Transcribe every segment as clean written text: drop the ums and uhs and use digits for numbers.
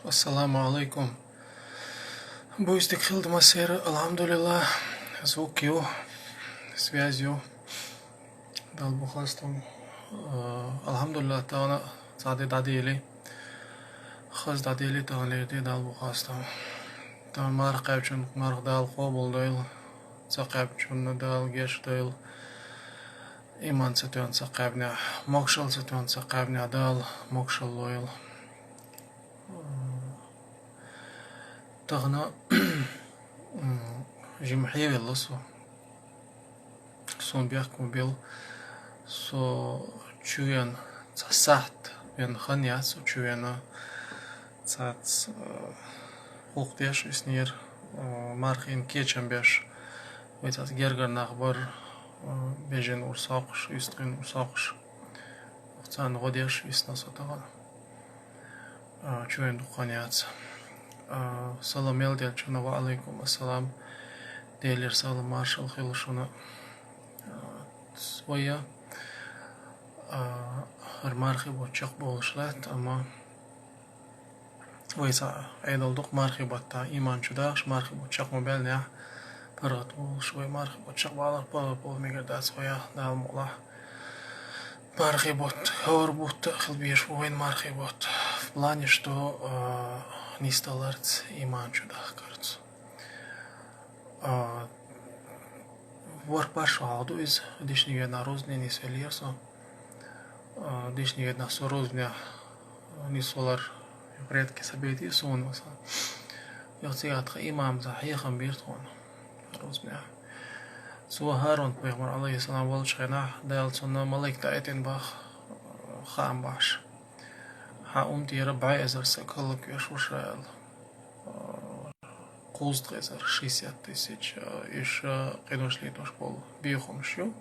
Ассаламу алейкум. Буйстик хилдмасер, алхамдулилlah, звукью, связью, далбухастом. Алхамдулилlah, таана заде дадили, хаз дадили тааледи далбухастом. Таан марқабчун марқдал қобулдайл, сақабчун дал гештайл, иман сатуан сақабня, мокшал сатуан сақабня дал, мокшал лойл. Тагна жимхи велосо. Сон бяхку бел со чуян цасат вен ханя со чуяна цац хултеш веснир мархин кечем беш вецат гергар нахбар бежен урсақш истрин урсақш цан годеш весна сотаган чуян духаняц салам елдел чунава алейкум ассалам дейлер салам маршал хилшуна своя мархи бочак болшлат ама вайса айдалдук мархи батта иман чудаш мархи бочак мобилня парат швой мархи бочак балар пол мегерда своя далмола мархи бот хор бут хилбеш воин мархи бот в плане что нисталарц иман чудах карц Ворпаш аду из дишние нарозне не селерсо дишние на сорозня не солар предки собети сонуса яциатха имам захихам биртон розня суахарон пайгамбар алейхиссалам волчхена дайлсона малик таэтин бах хам баш ха умтира байзер сакалок яшушал Куздгезер 60 тысяч еще киношли тоже пол биохомшю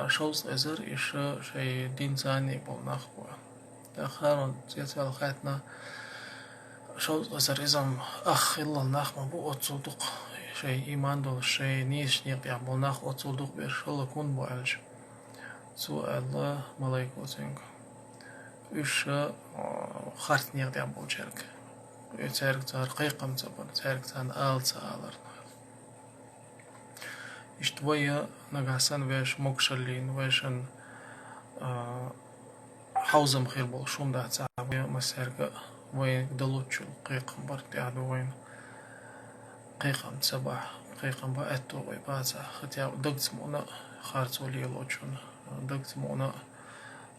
шоузгезер еще шей динзани пол нахуя дахарон цецвал хатна шоузгезер изам ах илла нахма бу отсудук шей имандол шей нишник я пол нах отсудук бешола кун боэлж цу алла малайкотинг еще хартнир я пол черк Церк цар кайкам цапар, церк цан ал цалар. Иштвоя нагасан веш мокшалин, вешен хаузам хир бол шумда цабя масерга вой далучул кайкам бартяду войн. Кайкам цаба, кайкам ба этто вой баца, хотя дагцмона харцоли лочун, дагцмона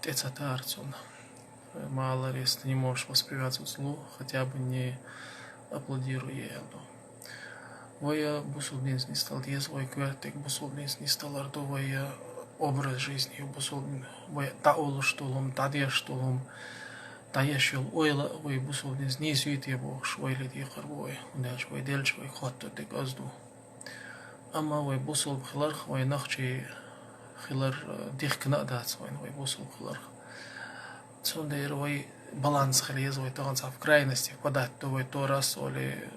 тецатарцун. Мало ли, ты не можешь воспеваться вслух, хотя бы не аплодируя еду. Воя бусулдинс не стал езвой квертик, бусулдинс не стал ардовая образ жизни, бусулдин, воя таолу штулом, тадья штулом, таяшил ойла, вой бусулдинс не свит его, швойли дихар вой, удальш вой дельч вой хотто ты газду. Ама вой бусул хиларх, вой нахчи хилар дихкна дац, вой бусул хиларх. Цундер вой баланс хрез вой то в крайности впадать то вой то раз или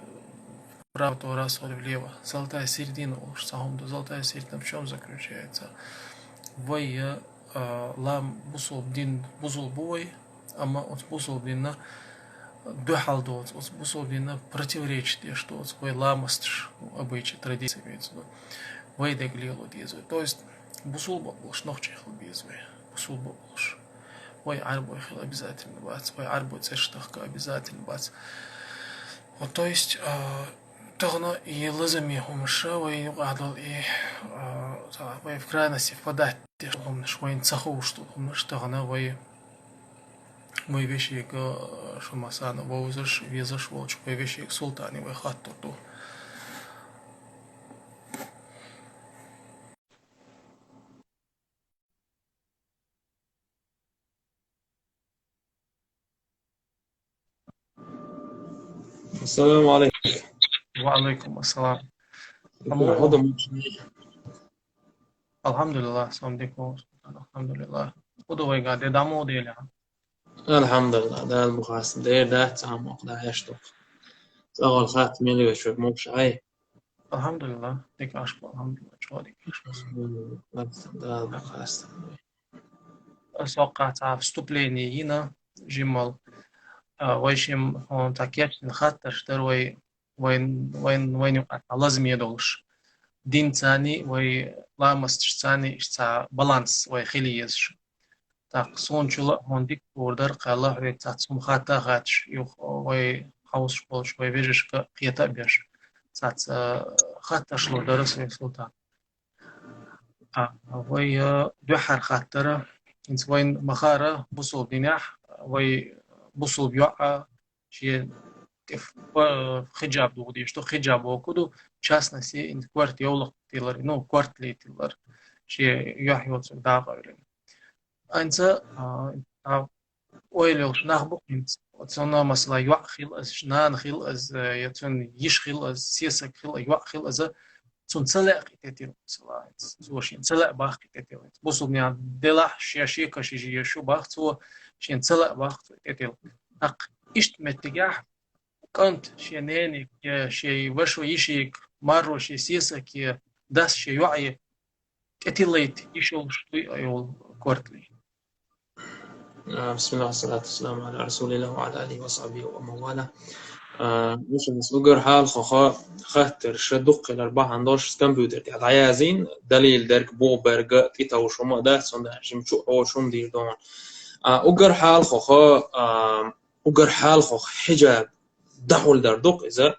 вправо то раз или влево. Золотая середина уж сахунду золотая середина в чем заключается? Вой лам бусулдин бузул бой, ама от бусулдина духалдот, от бусулдина противоречит, что от свой ламастш обычай традиции имеется. Вой деглило дизой. То есть бусул баблш нохчихл безвой. Бусул баблш. Ой, арбой хил обязательно бац, ой, арбой цештахка обязательно бац. Вот то есть, тогно и лазами хумша, ой, гадал и ой, в крайности впадать, хумнаш, ой, цаху что, хумнаш, тогно ой, мой вещи к шумасана, воузаш, везаш волч, ой, вещи к султане, ой, хатту ту. السلام عليكم. وعليكم السلام. Alhamdulillah, samdiko, alhamdulillah. Udovay gade damo dele. Alhamdulillah, ده المخاص ده تعمق ده يشتغل. أول خاتم اللي بشوف مو بشعي. Alhamdulillah, dik ashko, alhamdulillah, chodik ashko. ده المخاص. Сока вступление ина, жимал ويشم هون تاكيتش نخاطر در وين يقع لازم يدولش دين ثاني وي لامستش ثاني اشتا بالانس وي خيلي يزش تاق صون شلا هون ديك وردر قالا وي تاتسوم خاطا غاتش وي خوش بولش وي بيجش قيتا بيش تات خاطا شلو درس وي سلطان وي دوحر خاطرة انت وين مخارة بوصل بناح وي بوصل بيوعى شي كيف حجاب دو что حجاب وكدو в частности in кварт يولق تيلر ну кварт لي تيلر شي يحيوت داغ انت ويلوش نخبق انت وتصنع مثلا يوخيل از شنان خيل از يتون يشخيل از سيسك خيل يوخيل از تون تسلق تيتيل مثلا زوشين تسلق باخ تيتيل بوصل نيا دلح شيشي كشي يشو باخ تو شين تسلق باخ تيتيل اق اشت متجاه كنت شينينك شي وشو يشيك مرو شي سيسك داس شي يوعي تيتيليت يشول شتوي ايول كورتلي بسم الله والصلاة والسلام على رسول الله وعلى آله وصحبه ومن والاه. مش مسؤول حال خاطر شدق الأربعة عندوش كمبيوتر تاع عايزين دليل درك بو برجع تيتاو شو ما ده صندوق شمشو أو شو مدير دون أجر حال أجر حال حجاب دحول در دق إذا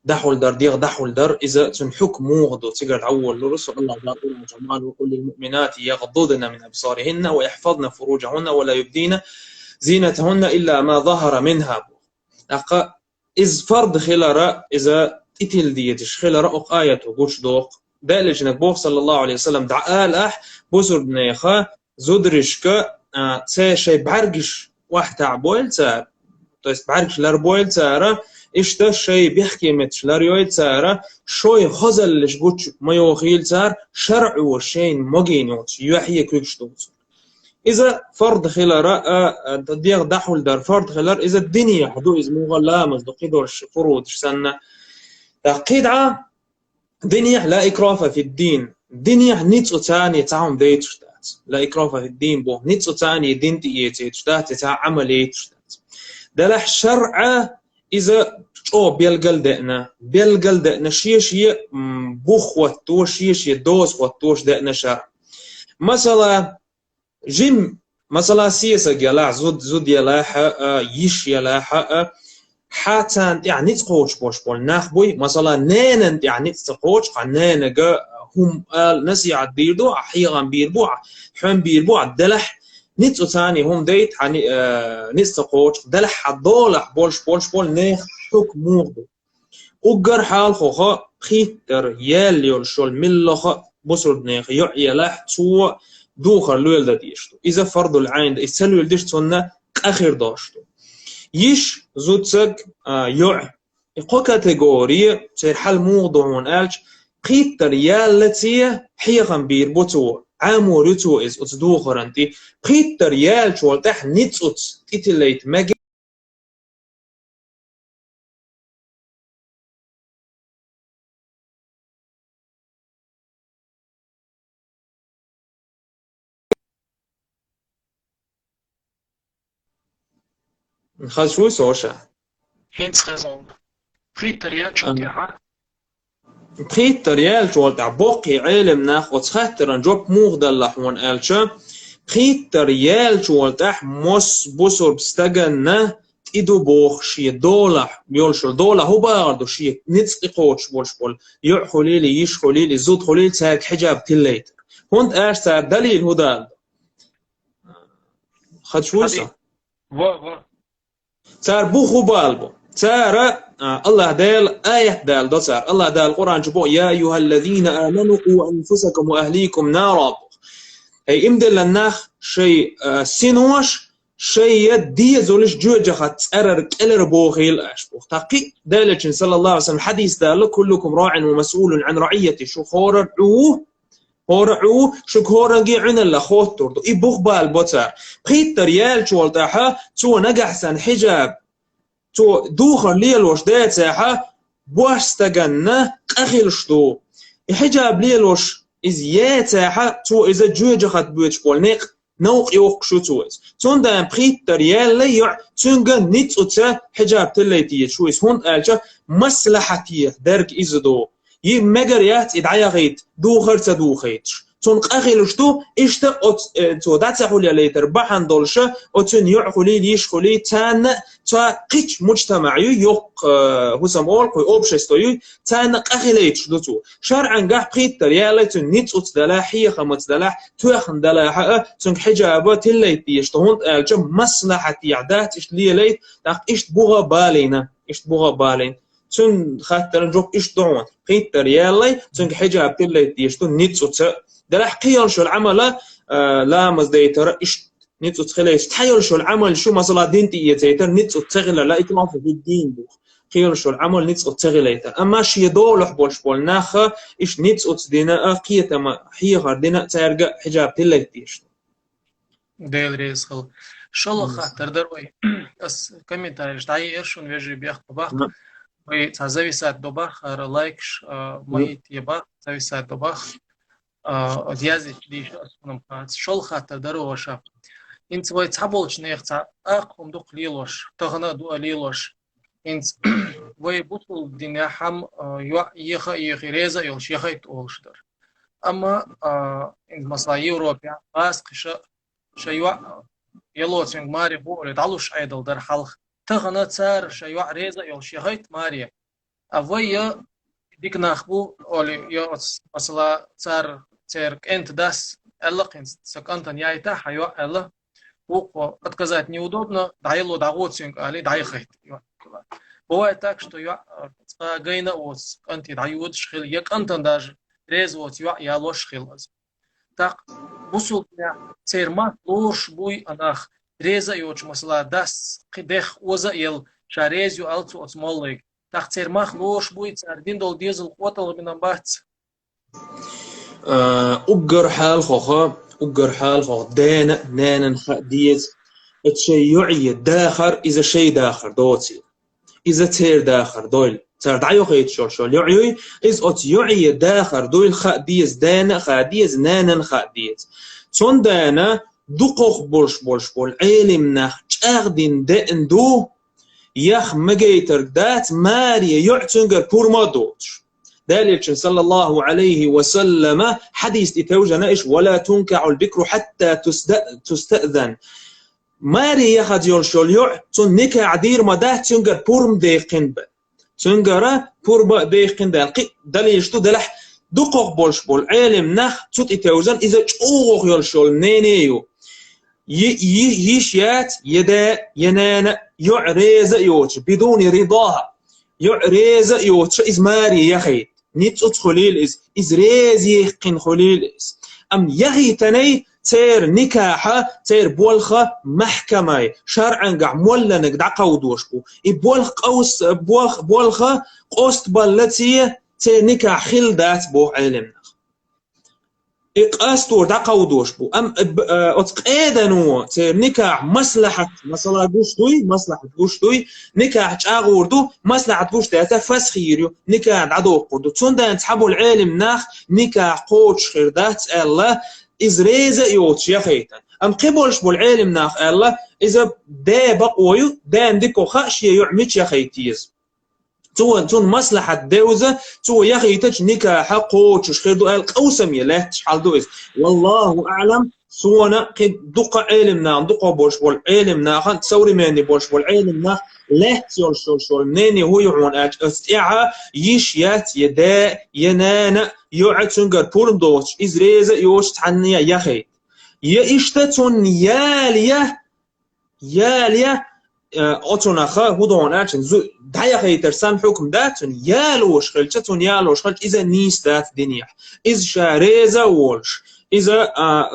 دحول در ديغ دحول در إذا تنحك موغدو تقر أول لرسول الله يقول جمال وكل المؤمنات يغضضن من أبصارهن ويحفظن فروجهن ولا يبدين زينتهن إلا ما ظهر منها أقا إذ فرض خلرا إذا إتل ديتش خلرا آية وقوش دوق دالج نكبوخ صلى الله عليه وسلم دعال أح بوسر بنيخا زودرشك تساشي بعرقش واحد عبويل تار تيست بعرقش لاربويل تارا إشتا شيء بيحكي متشلار يويل تارا شوي خزل لش قوش ما يوخيل تار شرع وشين مجينوت يحيي كوكشتوت إذا فرض خلرا تدير دحول در فرض خلر إذا الدنيا حدو إزمو غلا مصدقي دورش فروض سنة قيدعة دنيا لا إكرافة في الدين دنيا نيتو تاني تعم ديتشتات لا إكرافة في الدين بو نيتو تاني دين تيتشتات تاع عملية دلح شرع إذا أو بيلقل دقنا شيء بوخ وتوش شيء دوس وتوش دقنا شرع مثلا جيم مثلا سياسة جلاح زود يلاح يش يلاح حتى يعني تقوش بوش بول نخبوي مثلا نين يعني تقوش قنين جا هم نسي عديردو أحيانا بيربوع حم بيربوع دلح نيتو ثاني هم ديت يعني نستقوش دلح حضولح بولش بول نخ حك موغدو وقر حال خوخا خيتر ياليول شول ملخا بصر نخ يلاح تو دوخر لويل داديشتو إذا فرض العين ده يسلويل ديشتونا أخير داشتو يش زوتسك يع إقو كاتيجوري سير حل موضوعون ألج خيتر يالتي حيغن بيربوتو عامو ريتو إز أتدوخر أنتي خيتر يال شوال تح نيتوت إتليت ماجي نخاز شوي سوشا Hens raison. Fritter يا خيتر يال شوال تع بوقي علم ناخ وتخاتر نجوب موغدل لحوان ألشا خيتر يال شوال تح موس بوسور بستغن إدو بوخ شي دولح بيولشل دولح هو باردو شي نتسقي قوش بولش بول يع خليلي يش خليلي زود خليلي تاك حجاب تليت هونت اش تار دليل هدال خد شويسا تار بوخو بالبو تار الله دال آية دال دو تار الله دال القرآن جبو يا أيها الذين آمنوا قوا أنفسكم وأهليكم نارا هي امدل الناخ شي سينوش شيء دي زولش جوجة خاتسرر كلر بوخيل أشبوخ تقي دالج صلى الله عليه وسلم حديث دال كلكم راع ومسؤول عن رعيته شو هورعو شو هورنجي عنا لخوت تردو إبوخ بالبوتر خيت ريال شوالتاحا تو نجحسن حجاب تو دوخر ليلوش دات ساحة بوستجنة أخيلشتو حجاب ليلوش إزيات ساحة تو إذا جوجة خات بوتش بولنيق نوق يوق شو تويس تون دان بريتر يالي يع تونغا نيت أوتا حجاب تليتي شويس هون ألجا مصلحتي درك إزدو ي مجريات إدعيا غيت دو خرت دو خيتش تون قاخلش تو إشتا أوت تو دات حولي ليتر بحن دولشة أوتن يعقلي ليش خلي تان تا قيش مجتمعي يوق هسم أول قوي أوبشستوي تان قاخليتش دوتو شرعا قاح بريتر يالي تون نيت أوت دلاحية خمس دلاح توخن دلاحة تون حجابات الليتي يشتهون ألجا مصلحتي عدات إشت لي ليت تاق إشت بوغا بالينا إشت بوغا بالين تون خاطر نجوك إيش دعون قيتر يالي تون حجاب تليتي يشتون نيت أوت دلاح قيل شو العمل لا مزديتر إيش نيت أوت خليش تحيل شو العمل شو مثلا دينتي يتيتر نيت أوت تغلى لا يتناف في الدين بوخ قيل شو العمل نيت أوت تغليتر أما شي دولح بول ناخا إيش نيت أوت دينا قيتة ما هي غردنا ترجع حجاب تليتي يشتون ديل ريز خل شلون خاطر دروي اس комментарий داي إيرشون вежи بيخ بباخ وي зависает добах لايكش мои тиба зависает добах ديازي ديش اسمهم قاس شل خاطر دروشا انت وي تابولش نيختا اقوم دوق ليلوش تغنا دو ليلوش انت وي بوتول دنيا حم يخ ريزا يلش يخيت اولشدر اما انت مثلا يوروبيا قاس قشا شيوا يلوتين ماري بول دالوش ايدل در خلق تغنا تسار شيوا ريزا يلش يخيت ماري اويا ديك ناخبو اولي يوتس مثلا تسار تيرك انت داس эллакин сакантан яйта хайва элла уко отказать неудобно дайло дагоцинг али дайхайт бывает так что я гайна ос анти дайуд шхил як антан даже резвот я лош хилаз так бусул церма лош буй анах реза йоч масла дас қидех оза ел шарезю алцу осмоллыг так цермах лош буй цардин дол дизел қотал минан бац أجر حال خوخا أجر حال خوخ دانا نانا ديز التشيعية داخر إذا شيء داخر دوتي إذا تير داخر دويل تر دعيو خيط شول يعيوي إذا أتيعية داخر دويل خا ديز دانا خا ديز نانا خا ديز تون دانا دقوخ بول علم نخ تأخدين دائن دو يخ مجيتر دات ماريا يعتنقر بورما دوتش داليل صلى الله عليه وسلم حديث تتوجه إيش ولا تنكع البكر حتى تستأذن ماري يخد يولشول يوع تون نكع دير مداه تنقر بورم ديقين ب تنقر بورم ديقين داليل شتو دلح دقوق بول علم نخ تut تتوجن إذا تشوغ يولشول نينيو يشيات يدا ينان يعريز يوتش بدون رضاها يعريز يوتش إز ماري يخيت نيت خليل إز ريز يقين خليل أم يغي تني تير نكاحة تير بولخة محكمة شرعا قع مولا نقدع قودوشكو بولخ قوس بولخة قوست بلتي تير نكاح خلدات بو علمنا إقاستور دا قودوشكو أم أتقيدنو تير نكاح مصلحة مصلحة قوشتوي نكاح تشاغوردو مصلحة قوشتوي فسخيريو نكاح عدو قردو تون دا نتحبو العلم ناخ نكاح قوش خيردات الله إز ريزا يوتش يخيطا أم قبولش بو العلم ناخ الله إذا دا بقويو دا ندكو خاشي يعميش يخيطيز تون مصلحة دوزة تو يخيتش نكاح قوتش خيردو القوسم يله شحال دوز والله أعلم سونا قد دقة علمنا دقة بوش بول علمنا خان تسوري ماني بوش بول علمنا لا شول ناني هو يعون استيعا يشيات يدا ينانا يعد سنجر بورم دوش إزريزة يوش تحنيا يخي يشتتون ياليا أتوناخا هودون أرشن زو دايا خيتر سام حكم داتون يالوش خلتون يالوش خلت إذا نيس دات دنيا إذا شاريزا وولش إذا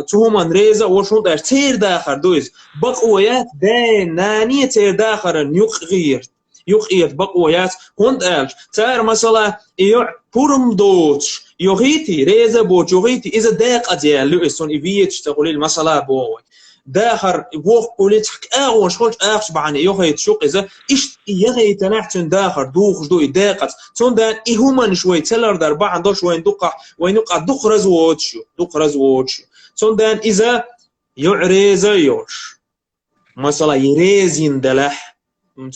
تهمن ريزا وشون داش تير داخر دويز بقويات نانية تير داخر يغير بقويات هند ألش تار مثلا يع بورم دوتش يغيتي ريزا بوج يغيتي إذا داق أديال لؤسون إبيتش تقولي المسألة بوي داخر ووق قولت حك أغوش خلت أغش بعاني يغيت شوق إذا إيش يغيت نحتن داخر دوخش دوي داقت تون دان إهومن شوي تلر در بعض شوي دقع وينقع دق رزوتشو تون دان إذا يعريز يوش مثلا يريزين دلح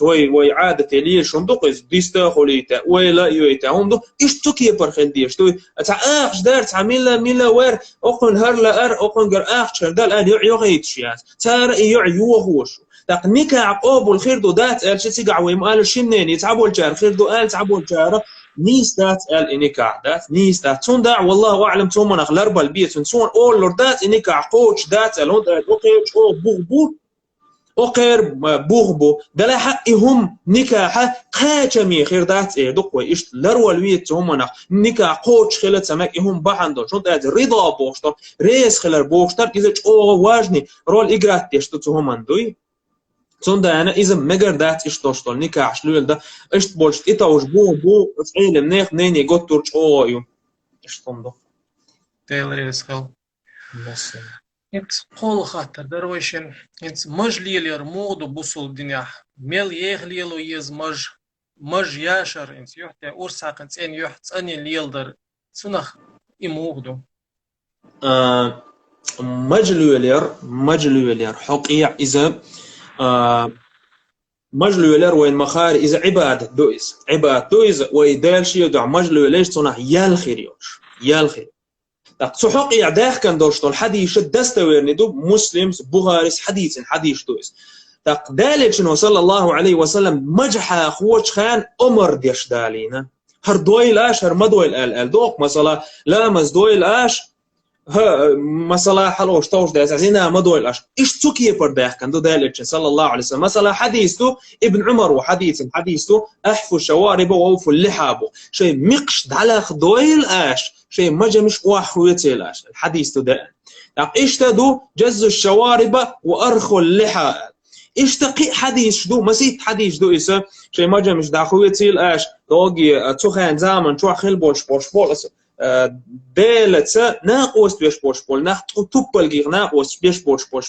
وي عادة لي شندق ديستا خليتا ولا يويتا هم دو إيش تكيه برخل ديش تو تعاقش دار تعمل وير أقن هرلا أقن جر أخش دال أن يعيغيتش يعني تار يعيوهوش تقنيك عقاب الخير دو دات قال شي تيقع ويمقال شنين يتعبوا الجار خير دو قال تعبوا الجار نيستات قال إنك عدات نيستات تون دع والله أعلم توم من أغلب البيت تون أول لردات إنك عقوش دات قال هون أوكيش أو بوغبو أقر بوغبو دلا حقهم نكاح قاچمي خير دات إيه دقوي إشت لرول ويت هم نكاح قوش خلت سمك هم بحندو شنت أد رضا بوشتر ريس خلر بوشتر إذا أو واجني رول إجرات يشتو هم عندوي توندا أنا إذا مجر دات إشتوشتل نكاح شلول ده إشت بولشت إتاوش بو تعيل منيخ نيني قطرش أو يوم إشتوندو تيلر إسخل بس انت قول خاطر درويشن انت مج ليلر مود بوصل الدنيا ميل يغليلو يز مج ياشر انت يحتى أورساق انت ان يحت اني ليلدر سنخ يموغدو مجلولير حقيع إذا مجلولير وين مخار إذا عباد دويز ويدال شيء دع مجلوليش صنع يالخيريوش يالخير سحقيع داخ كان دوشتول حديث دستويرني دو مسلم بخاري حديث دويز دالك شنو صلى الله عليه وسلم مجحا خوش خان أمر ديش دالينا هر دويل آش هر مدويل آل دوق مثلا لامز دويل آش مثلا حلوش توش ده زينا مدويل آش إيش تكيه برداخ كان دو دالك صلى الله عليه وسلم مثلا حديثه ابن عمر وحديثه أحفو الشوارب ووفو اللحابو شيء مقشد على خدويل آش شيء مجا مش واحويتي لاش الحديث ده إيش تدو جز الشوارب وأرخو اللحى إيش تقي حديث دو مسيت حديث دو إسا شيء مجا مش داخويتي لاش دوغي تخان زامن شو خل بولش دالت ناقوس بيش بول ناخ توبل غير ناقوس بيش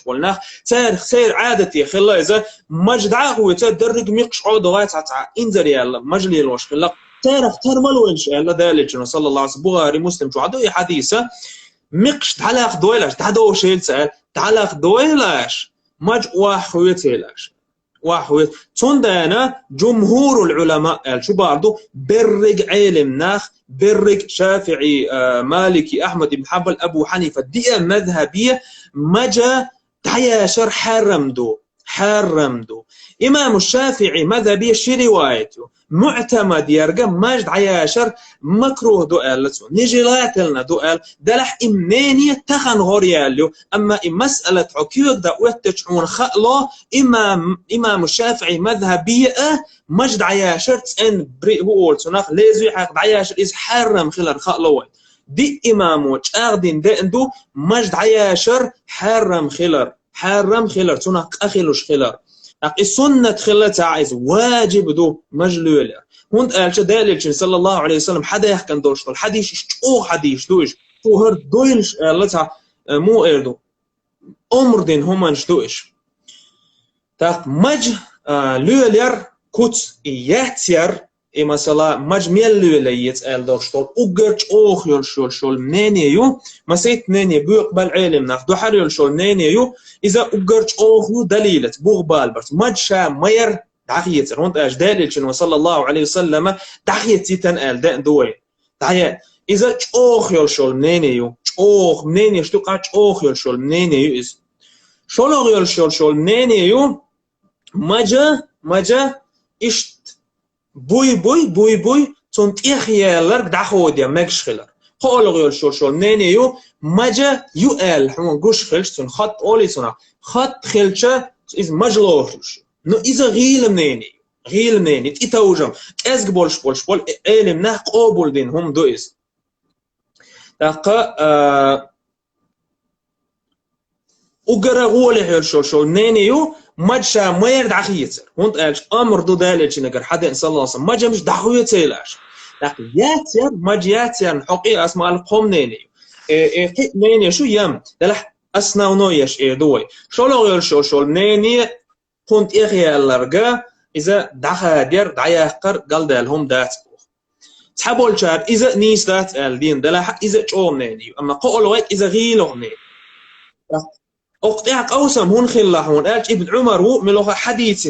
بول ناخ سير عادتي خلا إذا مجد عاقويتي درج ميقش عودوات إنزل يلا مجلي الوش خلا تعرف ترملو إن شاء الله ذلك صلى الله عليه وسلم بخاري مسلم شو عدو حديثة مقش تعالى خدويلاش تعالى شيل سأل تعالى خدويلاش مج واحويتيلاش واحويت صندنا جمهور العلماء قال شو برضو برج علم ناخ برج شافعي مالكي أحمد بن حنبل أبو حنيفة دي مذهبية مجا تعياشر حرمدو إمام الشافعي مذهبي شي روايته معتمد يرجع ماجد عياشر مكروه دؤال نيجي لاتلنا دؤال دلح إمنانية تخن غورياليو أما مسألة عكيوك دا واتشعون خألا إمام الشافعي مذهبي مجد عياشر تسأن بريء هو تناخ لازو حق عياشر إز حرم خلال خألا دي إمامو تشاغدين دو مجد عياشر حرم خلال تناخ أخلوش خلال السنة خلتها عايز واجب دو مجلول هون قال دالك صلى الله عليه وسلم حدا يحكي دوش الحديث او حديث دوش تو هر دويلش قالتها مو اردو عمر دين همانش دوش تاق مج لولر كوت ياتير مثلا مجمل لوليت قال دوش اوغرش اوخ يول منينيو مسيت نيني بيقبل علم ناخ دو حريول شول نينيو إذا أجرت أوه دليلة بوغبال برت مجشا مير دعيت هون أجدال شنو صلى الله عليه وسلم دعيت تنقل ده دوين دعيت إذا أوه يلشول منينيو أوه منينيو شو قاعد أوه يلشول منينيو إز شلون يلشول منينيو مجا إشت بوي تونت إخيالر دعوة مكشخلر قالوا يلشول منينيو مجا يؤل حمون قوش خلش خط أولي صنع خط خلشة إذا مجلوش نو إذا غيل منيني تيتوجم أزق بولش علم نه قابل دين هم دو إز دقا أجرا غولي يلشول نينيو مجا مير دعخيتر هون قالش أمر دو دالش نجر حدا صلى الله عليه وسلم مجا مش دعويتيلاش لكن ياتير مجياتير حقيقة اسمها القوم نينيو نيني شو يم دلح أسنا ونويش دوي شلون يلشول نيني كنت إخيالرجا إذا دخادير دعيقر قال دالهم دات تحبول شار إذا نيس دات الدين دلح إذا شو نيني أما قول ويك إذا غيلو نيني أقطع قوسم هون خلا هون قالش ابن عمر هو ملوها حديث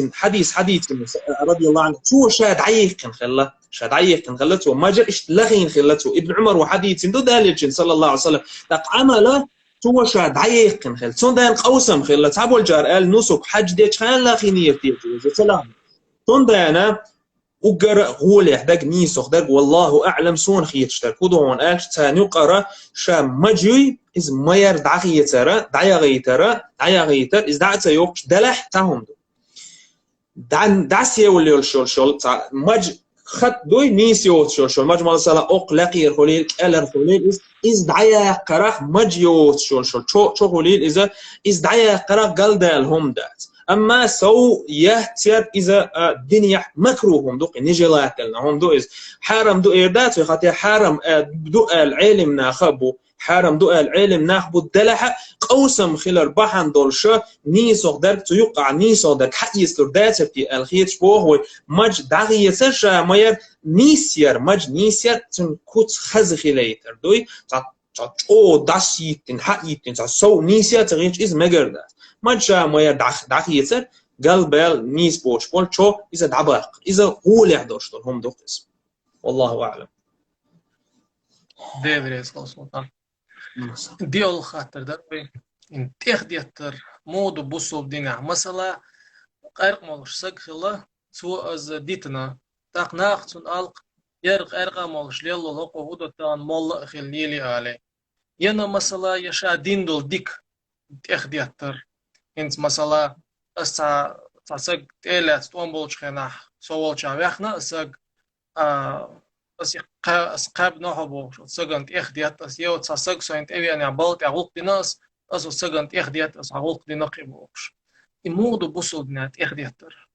رضي الله عنه شو شاد عيق خلا شاد عيق خلته ما جاش لغين خلته ابن عمر وحديث دو دالج صلى الله عليه وسلم تق عمله شو شاد عيق خل سون دان قوسم خلا تعبوا الجار قال نسك حج ديش خان لا خينيه ديش سلام سون دانا وقرا هو اللي يحتاج نيسخ داك والله اعلم سون خيتشتر كودون قالش تاني قرا شام مجي از ماير دعيتر دعيا غيتر از دعت يوكش دلح تاهم دعسيه واللي شول تاع مج خط دوي نيسيو شول مج مال سلا اقلقي الخليل الر خليل از دعيا قرا مجيو شول شو خليل اذا از دعيا قرا قلدال هم دات اما سو يهتر اذا الدنيا مكروهم دوق نجلات لهم دو از حرم دو ايردات في خاطر حرم دو العلم ناخبو حرم دو العلم ناخبو الدلحه قوسم خلال بحن دولشه نيسو درك تيقع نيسو درك حيستر دات في الخير شبوه مج دغيتر شماير نيسير مج نيسير تن كوت خز خليتر دوي او داسيتن حيتن سو نيسير تغيش از مگردات مجا ما دعخيتر قلبال نيس بوش بول شو إذا دعباق إذا هو اللي يحضرش هم دوقس والله أعلم. ديفريس خلاص ديول خاطر دربي إن تخديتر مود بوسو بدينا مثلا قارق مالش سقخلا سو از ديتنا تقناق تون ألق يرق أرقا مالش ليلو لقو هدوتان مال خليلي عليه ينا مثلا يشا ديندول ديك تخديتر إنت مثلا أسا تسق تيلات تومبولش خناح سوالش عويخنا أسق قاب نحبو سقنت إخديات أس يو تسق سوينت أبي أنا بالت أغلق ديناس أسو سقنت إخديات أس أغلق ديناقي بوش إمودو بوصل بنات إخدياتر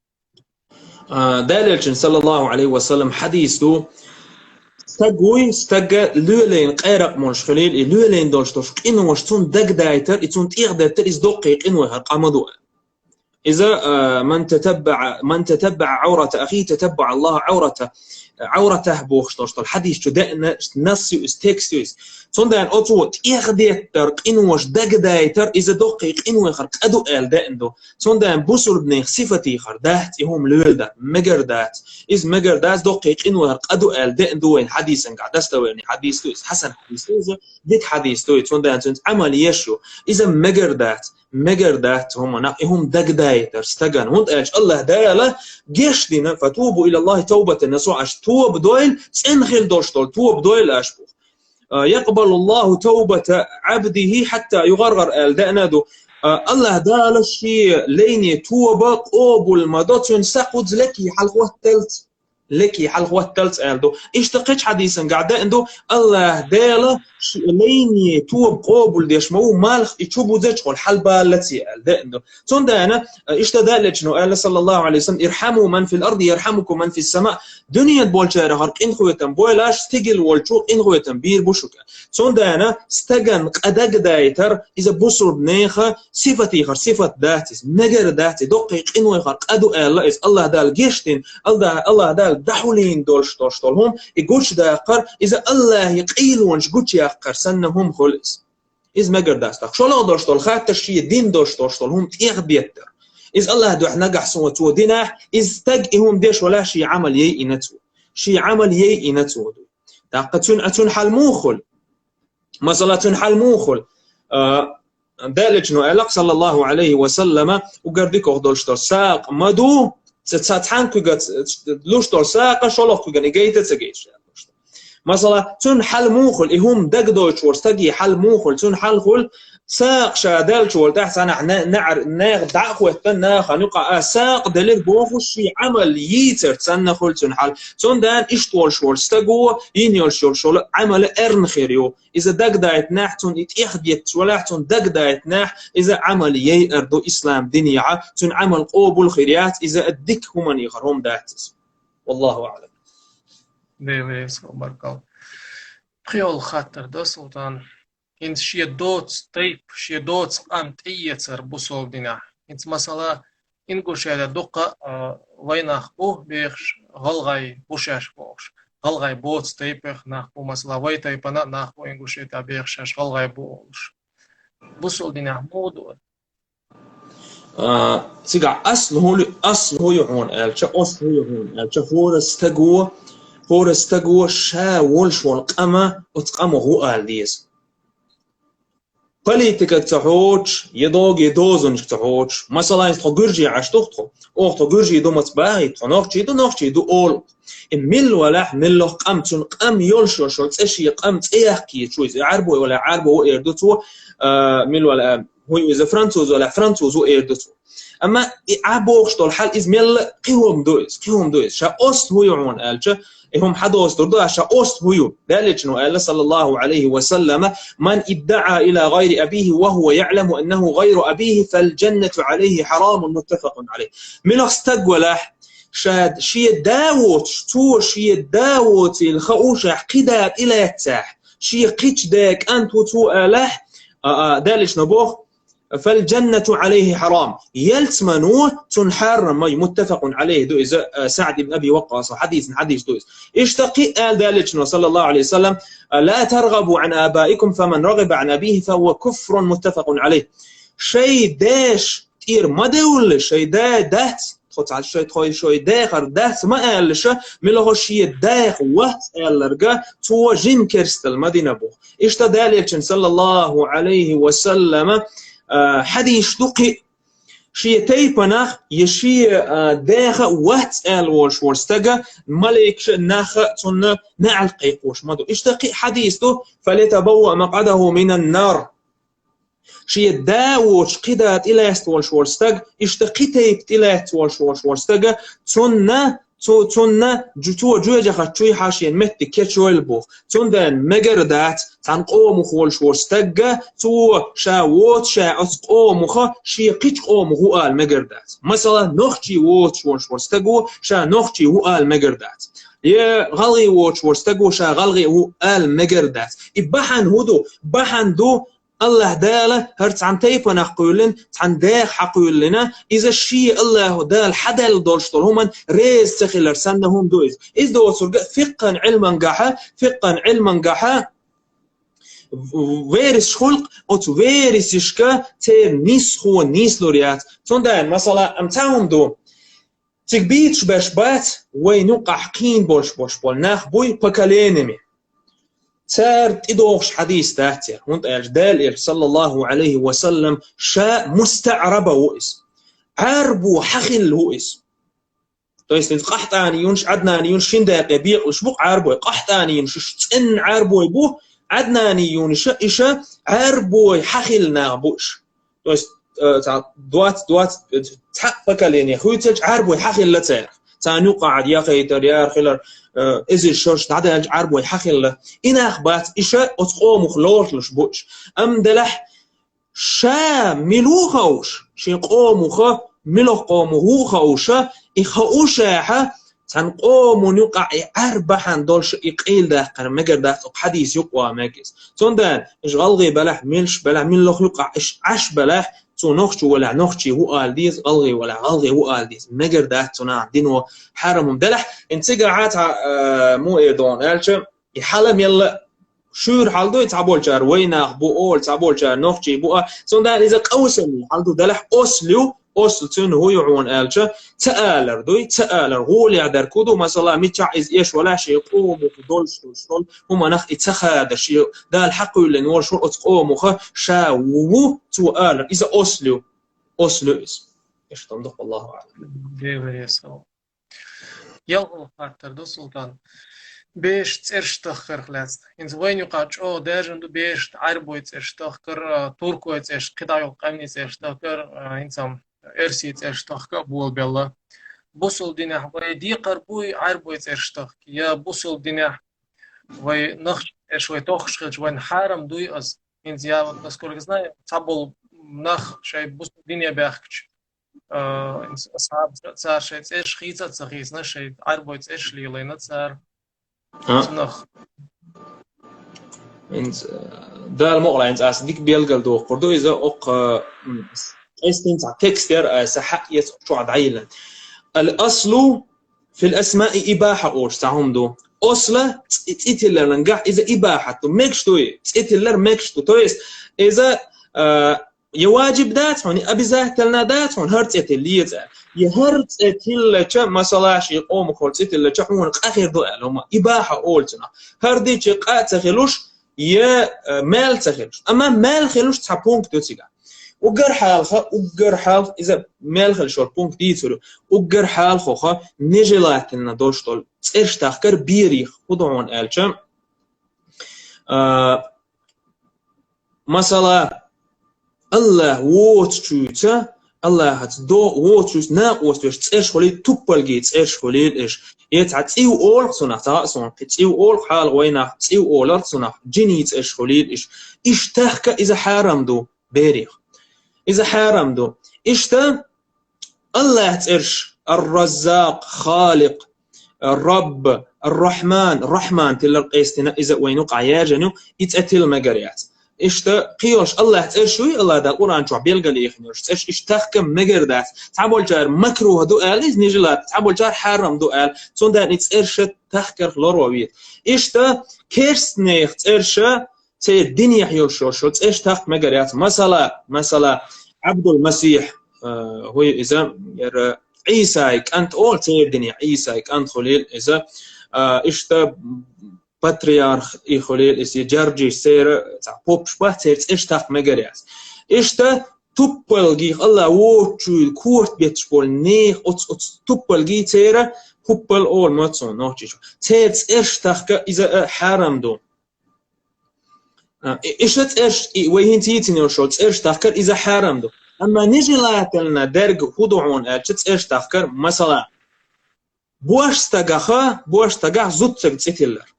دالج صلى الله عليه وسلم حديثه stagga lulin qeyraq molsh khalil lulin dolshtosh qin washtun dag daiter itun tiqdater is daqiq in wa qamadu إذا من تتبع عورة أخيه تتبع الله عورته بوخشتوش الحديث شو ده نسيو استكسيوس صندان أطوت إخديتر قنوش دقدايتر إذا دقيق قنوي خرق أدو آل دائندو صندان بوصل بنيخ صفتي خردات إهم لولدا مقردات إذ مقردات دقيق قنوي خرق أدو آل دائندو وين حديثا قاعد استويني حديث تويس حسن حديث تويس ديت حديث تويس صندان عمل يشو إذا مقردات هم دقدايتر استقن هند ايش الله داله جشدنا فتوبوا الى الله توبه النصوح اش توب دويل سنخل دوشتول توب دويل اشبو يقبل الله توبه عبده حتى يغرغر ال دانادو الله داله شي ليني توبه قبول مدتن سقط لكي حلقه الثالث لكي حلقه الثالث الدو اشتقش حديثا قاعد عنده الله داله ليني توب قبول ديش مو مالخ يشوبو زجقل حلبة التي عنده ثم أنا اشتدالج إنه قال صلى الله عليه وسلم ارحموا من في الأرض يرحمكم من في السماء دنيا بولشارة هرق إن خويتم بولاش تجل والشوق إن خويتم بير بوشكا ثم أنا استجن قدق دايتر إذا بصر بنيخة صفتي خر صفة ذاتي نجر ذاتي دقيق إنه يخر قدو الله دال جيشتين الله دال دحولين دولش توشتولهم يقولش داقر إذا الله يقيلونش قلش يقر سنهم خلص إذا ما قرداستك شو لو دوشتول خاطر شي دين دوشتولهم تيغبيتر إذا الله دو نجح سوتو ديناح إذ تجئهم ديش ولا شي عمل يئنتو شي عمل يئنتو تاقتون أتون حال موخل مثلا تنحل موخل دالج نوالق صلى الله عليه وسلم وقرديك أخدولشتول ساق مدو تتساتحان كوغات لوشتول ساق شولوف كوغاني جيتا تسجيش مثلا تنحل موخل إهم دقدوش ورستجي حل موخل تنحل خل ساق شادال شول تحت أنا ناغ دعوة تنا خنقة ساق دليل بوخش في عمل ييتر تنا خل تنحل تندان إشتول شول استجوا ينيل شول عمل إرن خيريو إذا دقدايت ناحتون يتأخديت ولاحتون دقدايت ناح إذا عمل يأردو إسلام دنيا تن عمل قوبل خيريات إذا الدك هم يخرهم داعتس والله أعلم. بيس بركاو خيال خاطر ده سلطان إنت شيء دوت قامت إيتر بوصل دينا إنت مثلا إنقول شيء دقة وينخ بوه بيخش غلغاي بوشاش بوش غلغاي بوت تيبخ نخبو مثلا وي تيبنا نخبو إنقول شيء تبيخش غلغاي بوش بوصل دينا موضوع سيقع أصل هو يعون ألشا أصل هو يعون ألشا فورستقوى شا ولش والقمة وتقمه هو ألديز قليتك تحوش يدوزن تحوش مثلا تغرجي عش تختو أو تغرجي دو متباهي نوخشي دو أول مل ولا مل قم يولش وشولت إيش قم تيحكي شوي عربو ولا عربو إيردوتو مل ولا هو إذا فرنسوز ولا فرنسوز إيردوتو أما عبوش طول حال إز مل قيهم دويس شا أصل هو يعون ألشا هم حدا أستردو عشا أصل هو ذلك قال صلى الله عليه وسلم من ادعى إلى غير أبيه وهو يعلم أنه غير أبيه فالجنة عليه حرام متفق عليه ملخ استقوله شاد شي داوت الخوش قداب إلى يتساح شي قيتش داك أنت تو أله ذلك نبوخ فالجنة عليه حرام يلتمنوه تنحرم متفق عليه دو إذا سعد بن أبي وقاص حديث دوز اشتقي قال ذلك صلى الله عليه وسلم لا ترغبوا عن آبائكم فمن رغب عن أبيه فهو كفر متفق عليه شيء داش تير ما دول شيء دات خد على شيء داخر دات ما قالش ملهو شيء داخ وقت قالرجا تو جيم كرستل مدينة بو اشتدالك صلى الله عليه وسلم حديث دقي شيء تيبناخ يشي داخ وقت قال ورستجا ملك ناخ تن نعلقي قوش مدو اشتقي حديثه فليتبوأ مقعده من النار شيء داوش قدات إلى يستولش ورستج اشتقي تيبت إلى يستولش ورستجا تون جوجا خطوي حاشين مت كيتشويل بو تون دان مجردات تنقوم خولش ورستجا تو شاوت شا اسقوم خ شي قيش قوم هو المجردات مثلا نختي ووت ورستجو شا نختي هو المجردات يا غلغي ووت ورستجو شا غلغي هو المجردات بحن دو الله داله هرت عن تيبا نقولن عن داخ حقولنا إذا الشيء الله دال حدا الدولشتر هم ريز تخيلر سنهم دويز إذا دو سرق فقا علما قاحا ويرس خلق أو ويرس يشكا تير نيس خو نيس لوريات تندان مثلا أمتاهم دو تكبيتش باشبات وينوقع حقين بول ناخ بوي بكالينمي سار تدوخش حديث تاتير هونت أجدال صلى الله عليه وسلم شاء مستعربة وإس عربو حخل وإس تويست قحطاني يونش عدناني يونش شنداق يبيق وشبق عربو قحطاني يونش تن عربو يبوه عدناني يونش إشا عربو حخل ناغبوش تويست دوات تحقق لين خويتج عربو حخل لتير تانو قاعد يا خيتر يا خلر إزي الشوش تعدل عربو يحخل إن أخبات إشا أتقوم خلوش بوش أم دلح شا ملوخوش شي قوموخ ملوخ قوموه خوشا إخوشاها تنقوم نقع أربحان دولش إقيل داخل مجر داخل حديث يقوى ماكس تندان إش غلغي بلح ملش بلح ملوخ يقع إش عش بلح تو نخشي ولا نخشي هو قال ديز غلغي ولا غلغي هو قال ديز مجر ده تنا دينو حرم دلح انتجا عاتا مو ايدون قالش يحلم يلا شور حالدو يتعبول جار ويناخ بو اول تعبول جار نخشي بو سندان اذا قوسني حالدو دلح أصل تون هو يعون ألشة تآلر غول يعدر كودو مثلا متشع إز إيش ولا شيء قوم وخدولش وشول هم نخ اتخذ شيء ده الحق اللي نور شو أتقوم وخ شاو تآلر إذا أصل إز إيش تنطق الله أعلم. جيبه يسوع. يلا فاتر دو سلطان. بيش ترشتخر خلاص. إنت وين يقعد أو داجن دو بيش عربو ترشتخر تركو ترش قطعي قمني ترشتخر إنسان إرسيت إرشتخ بول بالله بوصل دينه ويدي قربوي عربوي إرشتخ يا بوصل دينه ونخش شوي تخش وين حرم دوي أز إنت يا نذكر جزنا تابل نخ شيء بوصل دينه بيحكش أصحاب صار شيء إيش خيزة صخيزنا شيء عربوي إيش ليلنا صار نخ إنت ده المقلع إنت أصدق بيلقى دو قردو إذا أق استنت تكستر سحق يسقط عديلا الأصل في الأسماء إباحة أوش تعهم دو أصله تيتلر نجح إذا إباحة تو ميكش توي تيتلر ميكش تو تويس إذا يواجب دات هوني أبي زاهتلنا دات هون هرت اللي يزال يهرت اللي كم مثلا شيء قوم خلصت اللي كحون آخر دول هم إباحة أولتنا هردي شقات تخلوش ي مال تخلوش أما مال خلوش تحبونك توتيجا وقر حال إذا مال خلش بونك ديتلو وقر حال خوخا نجلاتنا دوشتول تسيرش تخكر بيريخ خدعون ألشم مثلا الله ووتشوتا الله هات دو ووتشوس نا ووتشوس تسيرش خليل توبلجي تسيرش خليل إيش يتعتيو أول صنع تاسون تيو أول حال وينه تيو أول صنع جيني تسيرش خليل إيش تحكى إذا حرام دو بيريخ إذا حرام دو إيش تا الله تسيرش الرزاق خالق الرب الرحمن تلر قيستنا إذا وينوقع ياجنو يتأتل مجريات إشتا قيوش الله تأرشوي الله دا القرآن شو بيلقى لي يخنوش إشتاخك مجردات تعبول جار مكروه دؤال إذ نجلات تعبول جار حرام دؤال تون دا نتأرشت تخكر خلورويت إشتا كيرس نيخ تأرشا تي الدنيا حيوشوشو تأرشتاخ مجريات مثلا عبد المسيح هو إذا عيسى أنت أول تي الدنيا عيسى أنت خليل إذا إشتا باتريارخ إخليل إسي جارجي سير تاع بوب شبه سير إشتاق مجرياس إشتا توبلجي الله ووتشول كورت بيتشبول نيخ أتس توبلجي سير كوبل أول ماتسون نوتشيشو سير إشتاق إذا حرام دو إشت إش وين تيتني وشول إشتاق إذا حرام دو أما نجي لاتلنا درج خدوعون أشت إشتاق مثلا بوش تجاه زوت تيتلر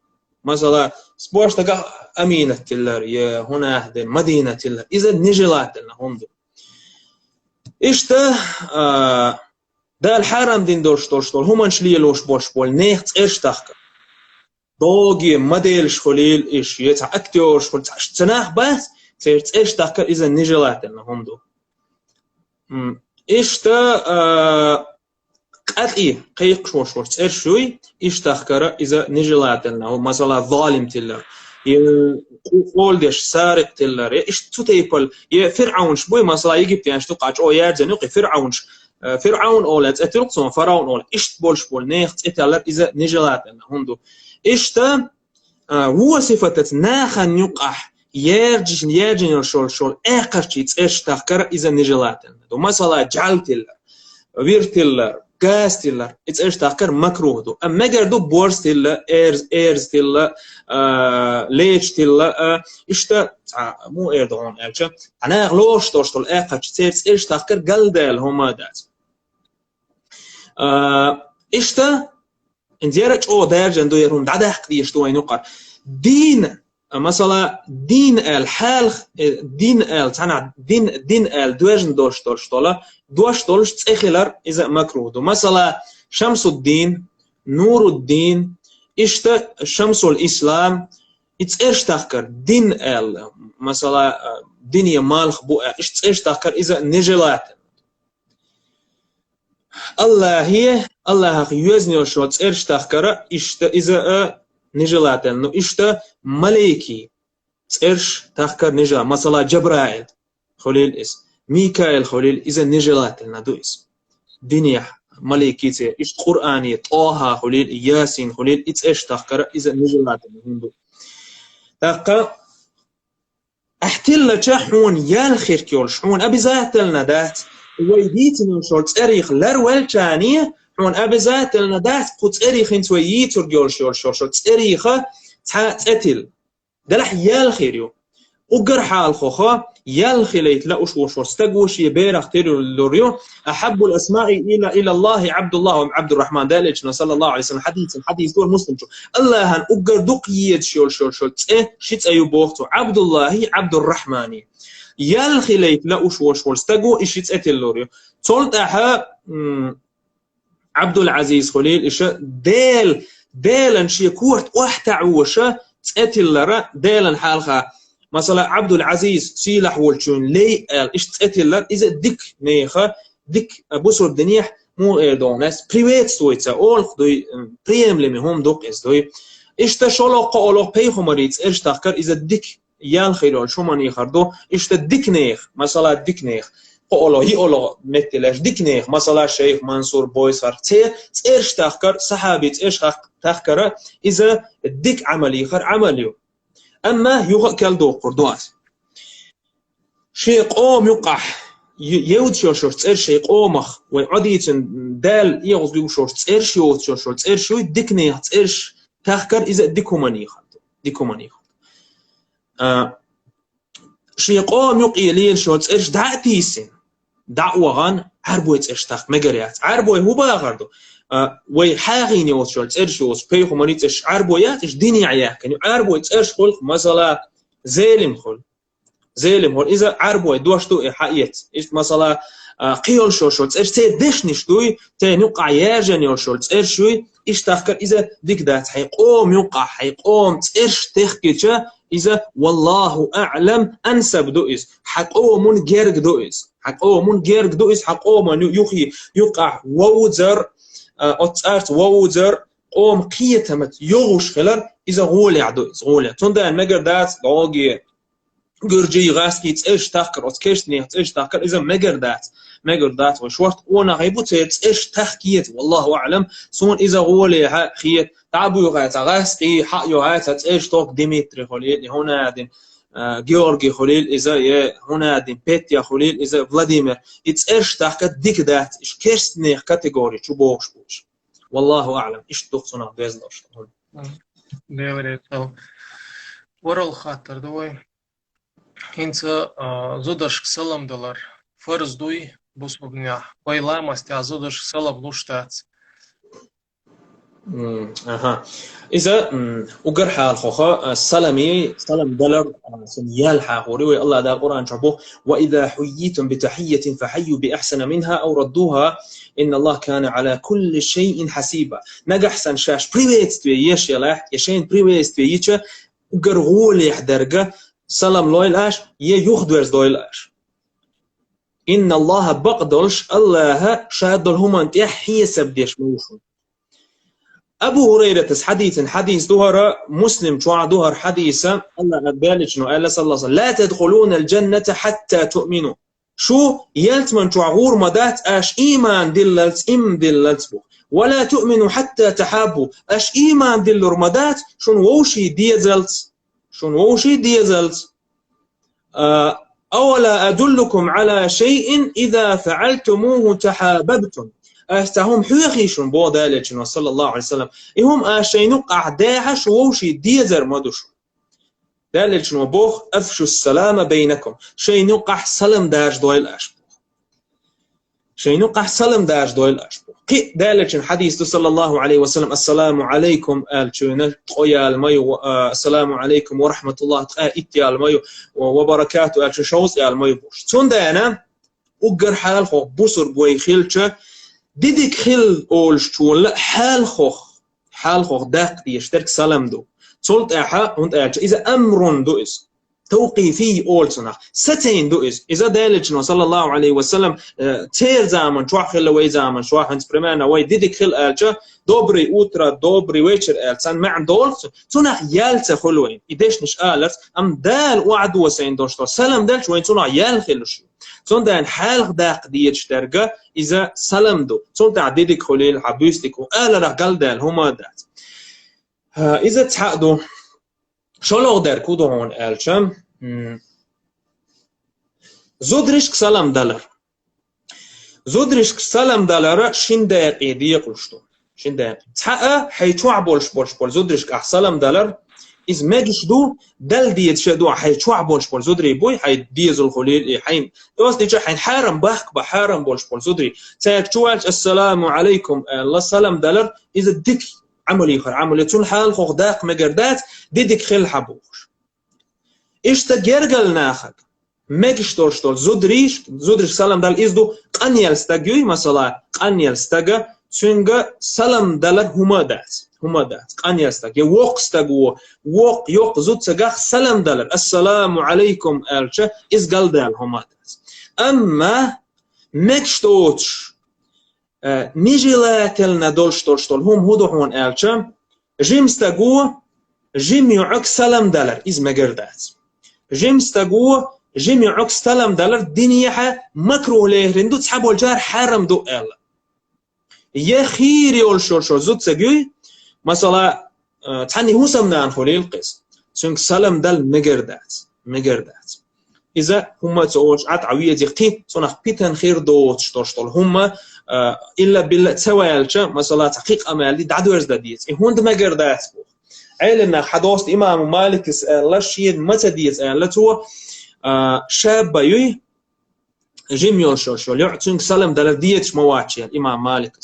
مثلا سبوش تقع أمينة تلر يا هنا هذا مدينة تلر إذا نجلات لنا هم دو إشته ده الحرم دين دوش هم أنشلي لوش بوش بول نيخت إيش تحكي دوغي مديلش خليل إيش يتع أكتورش خليل تناح بس سيرت إيش تحكي إذا نجلات لنا هم دو إشته قطعي قيق شوش إرشوي إيش تخكره إذا نجلات لنا هو مثلا ظالم تلر يقول ديش سارق تلر إيش تتيبل فرعون شبوي مثلا يجيب يعني شتوقعش أو يرجع نقي فرعون أولاد أتلقصون فرعون أولاد إيش بول نيخت إتلر إذا نجلات لنا هندو إيش تا هو صفة ناخن يقح يرجع شول آخر إيش تخكره إذا نجلات لنا مثلا جعل تلر وير تلر gas تلر إتس إيش تأكر مكروه دو أما جردو بورس تلر إيرز تلر ليش تلر إشتا مو إيردون ألشة أنا أغلوش توشتول أقل تيرس إيش تأكر قلدال هما دات إشتا إنتيارج أو دارجن دو يرهم دعدا حقديش دو ينقر دين مثلا دين الحال دين تانا دين دوجن دوشتولش تأخيلر إذا مكروه دو مثلا شمس الدين نور الدين إشتا شمس الإسلام إيش تذكر دين مثلا دنيا مالخ بو إيش تذكر إذا نجلات الله يوزني وشوت إيش تذكر إشتا إذا نجلات إنه إشتا ملائكي إيش تذكر نجلا مثلا جبرائيل خليل اسم ميكائيل خليل إذا نجلات لنا دو اسم دنيا ملائكي إيش قرآني طه خليل ياسين خليل إيش تذكر إذا نجلات لنا دو تاقا احتل شحون يالخير كيول شحون أبي زات لنا دات ويديتني شول تاريخ لروال تانية حون أبي زات لنا دات قد تاريخ انت وييتر جول شول تاريخ تأتل دلح يالخيريو وقر حال خوخا يالخليت لا وش استقوش يبيرخ تيرو اللوريو أحب الأسماء إلى الله عبد الله وعبد الرحمن دالك صلى الله عليه وسلم حديث دور مسلم شو الله هن أقر دقيت شول شيت أيو بوختو عبد الله عبد الرحمن يالخليت لا وش استقو إشيت أتل اللوريو تولت أها عبد العزيز خليل إيش ديلن شي كورت واحتعوشة تأتل لرا ديلن حالها مثلا عبد العزيز سيلح والشون لي إيش تأتل إذا ديك نيخة ديك بوسر الدنيا مو إيردونس بريويت ستويتsa أول خدوي بريم لمهم دوق إزدوي إيش تشلو قالو بيخمريت إيش تذكر إذا ديك يال خيرول شو من يخردو إيش تدكنيخ مثلا دكنيخ قولو هي قولو مثلاش دكنيخ مثلا شيخ منصور بويسر تيرش تخكر صحابي تيرش تخكر إذا الدك عملي خر عمليو أما يوكل دو قردوات شيء قوم يقح يود شو تيرش شيء قومخ وعديتن دال يغز بيو شو تيرش يود شو تيرش يود دكنيخ تيرش تخكر إذا دكو منيخ ديكو منيخ شيء قوم يقي ليل شو تيرش دعتيسن دعوة غان عربويت اشتاق مجريات عربوي هو باخردو وي حاغين يوت شولت ارشوس بيخو مريتش عربويات اش ديني عياك يعني عربويت ارش خلق مثلا زيلم خل زيلم هول اذا عربوي دوشتو حقيت ايش مثلا قيل شولت ارش تي دشنش دوي تي نقع ياجن يول شولت ارشوي ايش تفكر اذا ديك دات حيقوم يقع حيقوم ارش تخكيتشا إذا والله أعلم أنسب دوئس حقوم جيرج دوئس حقوم جيرج دوئس حقوم يخي يقع ووزر أتأرت ووزر قوم قيتمت يغوش خلر إذا غولع دوئس غولع توندا المجر دات داغي جرجي غاسكي تأش تخكر أتكشتني تأش تخكر إذا مجر دات وشورت وانا غيبوت تأش تخكيت والله أعلم سون إذا غولع خيت تعبوا يغايت غاسقي حق يغايت تأش توك ديمتري خليل هنا دين جيورجي خليل إذا هنا دين بيتيا خليل إذا فلاديمير تأش تخكت ديك دات إيش كشتني كاتيجوري شو بوش والله أعلم إيش تخصنا بيزلش ديوري تو ورال خاطر دوي هنسا زودش سلام دولار فرض دوي بوسبغنيا ويلا ماستيا زودش سلام لوشتات اها اذا وقر حال خوخا سلامي سلام دولار سنيال حاوري الله دا القران شبو واذا حييتم بتحيه فحيوا باحسن منها او ردوها ان الله كان على كل شيء حسيبا نجح سن شاش بريفيت يش يلا يشين بريفيت يچ وقر غول يحدرجه سلام لويلاش يخدورز دويلاش ان الله بقدلش الله شهد لهم انت حيسب ديش موشو أبو هريرة حديث دهر مسلم شوع دهر حديثا الله أبالج قال صلى الله عليه وسلم لا تدخلون الجنة حتى تؤمنوا شو يلتمن شوع غور مدات أش إيمان دللت دللت بو ولا تؤمنوا حتى تحابوا أش إيمان دلر مدات شون ووشي ديزلت أولا أدلكم على شيء إذا فعلتموه تحاببتم أستهم حيخيشون بو دالتشن صلى الله عليه وسلم إهم أشينوق أعداها شووشي ديزر مدوشو دالتشن وبوخ أفشوا السلام بينكم شينوق سلم داش دويل أشبو شينوق سلم داش دويل أشبو قي دالتشن حديث صلى الله عليه وسلم السلام عليكم آلتشون قويا الميو السلام عليكم ورحمة الله إتيا الميو وبركاته آلتشون شوز الميو بوش تون دانا أقر حال خو بوسر بوي خيلتش ديدك خل أولش تقول حال خوخ داق يشترك سلام دو صلت أحا هند أحا إذا أمر دو إس توقيفي أولسنا ستين دو إس إذا دالتنا صلى الله عليه وسلم تير زامن شو خل وي زامن شو هنس برمانا وي ديدك خل ألجا دوبري أوترا دوبري ويتشر ألسان مع دولس صنع يالت خلوين إديش نش ألت أم دال وعد وسين دوشتو سلام دالش وين صنع يال خلوش sondern حال داق ديتش درجة إذا سلام دو sondern ديدك خليل حبيستك وقال رجال دال هما دات إذا تحقدو شو لو در كودو هون ألشم زودريشك سلام دلار شين دقيقة دي قلشتو شين دقيقة تحقق حيتوع بولش زودريشك سلام دلار إذ ما جيش دو دل ديت شدو حيتوع بولش زودري بوي حي ديز الخليل حين دوست ديجا حين حارم بحارم بولش زودري تاكتوالش السلام عليكم الله سلام دلار إذا ديك عملي تون حال خوخ داق مجردات ديدك خل حبوش إيش تجرجل ناخد ما جيش تورشتول زودريش سلام دل إزدو قنيل ستجوي مثلا قنيل ستجا سنجا سلام دلار هما دات قنيل ستجا وق ستجو وق يق زود سجاخ سلام دلار السلام عليكم ألشة إز قال دال هما دات أما مكشتوتش نيجي لا كلنا دولشتول هم هدو هون ألشة جيم ستجو جيم يعك سلام دلار إز مجردات جيم استقوى جيم يعك استلم دلر دنيا مكروه له رندو تسحبوا الجار حرم دو إلا يا خير يول شو زود سجوي مثلا تحني هو سمنان خليل قيس سنك سلم دل مجردات إذا هم تقولش عوية دقيق صنع بيتن خير دو تشتغل هم إلا بالله تسوالش مثلا تحقيق أمالي دعدورز داديت هون ده مجردات علنا حدوست إمام مالك لا شيء متى ديت لا تو شاب يوي جيم يول شو يعطيك سلم دل ديت مواتش الإمام مالك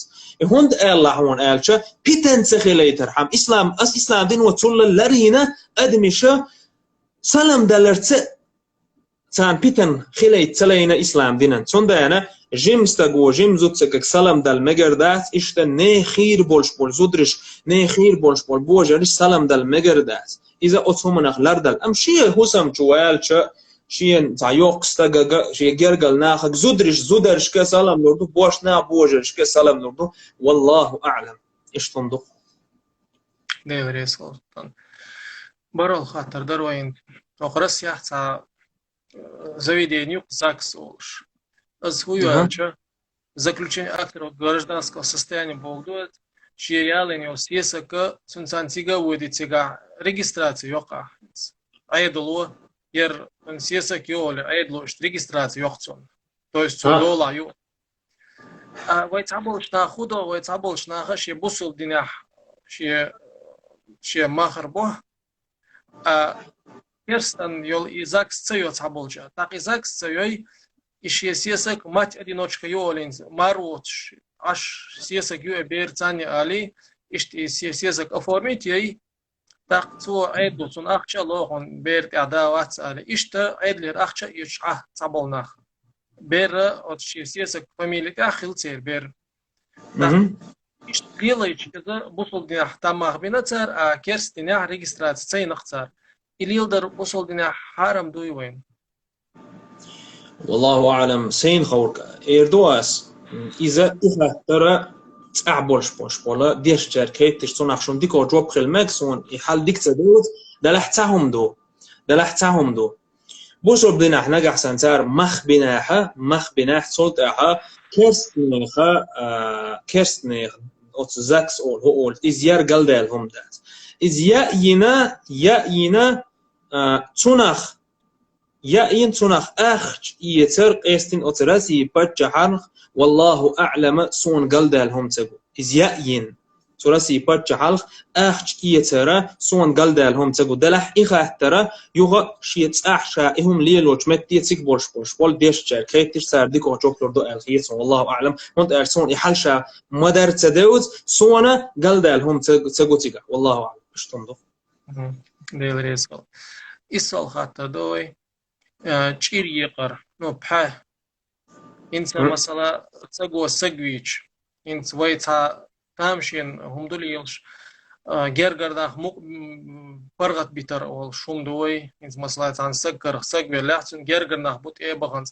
هون الله هون قالش بيتن سخيلي ترحم إسلام دين وتقول لرينا أدمش سلم دلرت سان بيتن خيلي تسلينا إسلام دينا تندانا جيم استقو جيم زود سكك سلام دل مجردات إشتا نه خير بولش بول زودرش نه خير بولش بول بوجرش سلام دل مجردات إذا أتهمنا لردل أم شيء هسم جوالش شيء تعيق استجا شيء جرجل ناخك زودرش كسلام نردو بوش نا بوجرش كسلام نردو والله أعلم إيش تنضو ده ريسول برال خاطر دروين أخرس يحتى заведению ЗАГС олуш. Аз хуюача заключение актера гражданского состояния болдует, чье яление сесака сунсантига водитига регистрация йока. Айдоло ер сесак йоле айдло регистрация йохцон. То есть судола ю. Вайтабол шна худо вайтабол шна хаши бусул динях ши махарбо. Перстан йол и ЗАГС цеёт аболча. Так и ЗАГС цеёй ишье сесак мать одиночка йолинз маруч аш сесак ю берцани али ишти сесак оформить ей так цо айду сон ахча лохон берт адават али ишта айдлер ахча ишах цаболнах бер от сесак фамилия хилцер бер ишт лилайч это бусул динах тамах бинацар а керстинях регистрация цейнахцар или يقدر وصل دنا حرم دوي وين والله أعلم سين خورك إيردواس إذا ترى تعبولش بولا ديش شركات تشتون عشان ديكو جواب خل ماكسون يحل ديك تدوز دلحتهم دو بوشو بدنا إحنا جحسن صار مخ بناح صوتها كرستنيخ أوت زاكس أول إزيار قلدال هم دات إز يأينا تونخ يأين تونخ أخش يتر قيستين أتراسي بجحرخ والله أعلم سون قلدال هم تقو إز يأين تراسي بجحرخ أخش يتر سون قلدال هم تقو دلح إخه ترى يغا شيت أحشا إهم ليلوش متي تيك بولش بول ديش شركات تيش سارديك وجوك لردو الخيس والله أعلم هند أرسون يحلشا مدر تدوز سونا قلدال هم تقو تيجا والله أعلم إيش تنضو ديل ريسول إسال خاطر دوي تشير يقر نو بحاه إنت مثلا تقوى سقويش إنت ويتا تامشين هم دول يلش جرجرداخ برغت بيتر أول شوم دوي إنت مثلا عن سقوي لحسن جرجرداخ بوت إيه بغان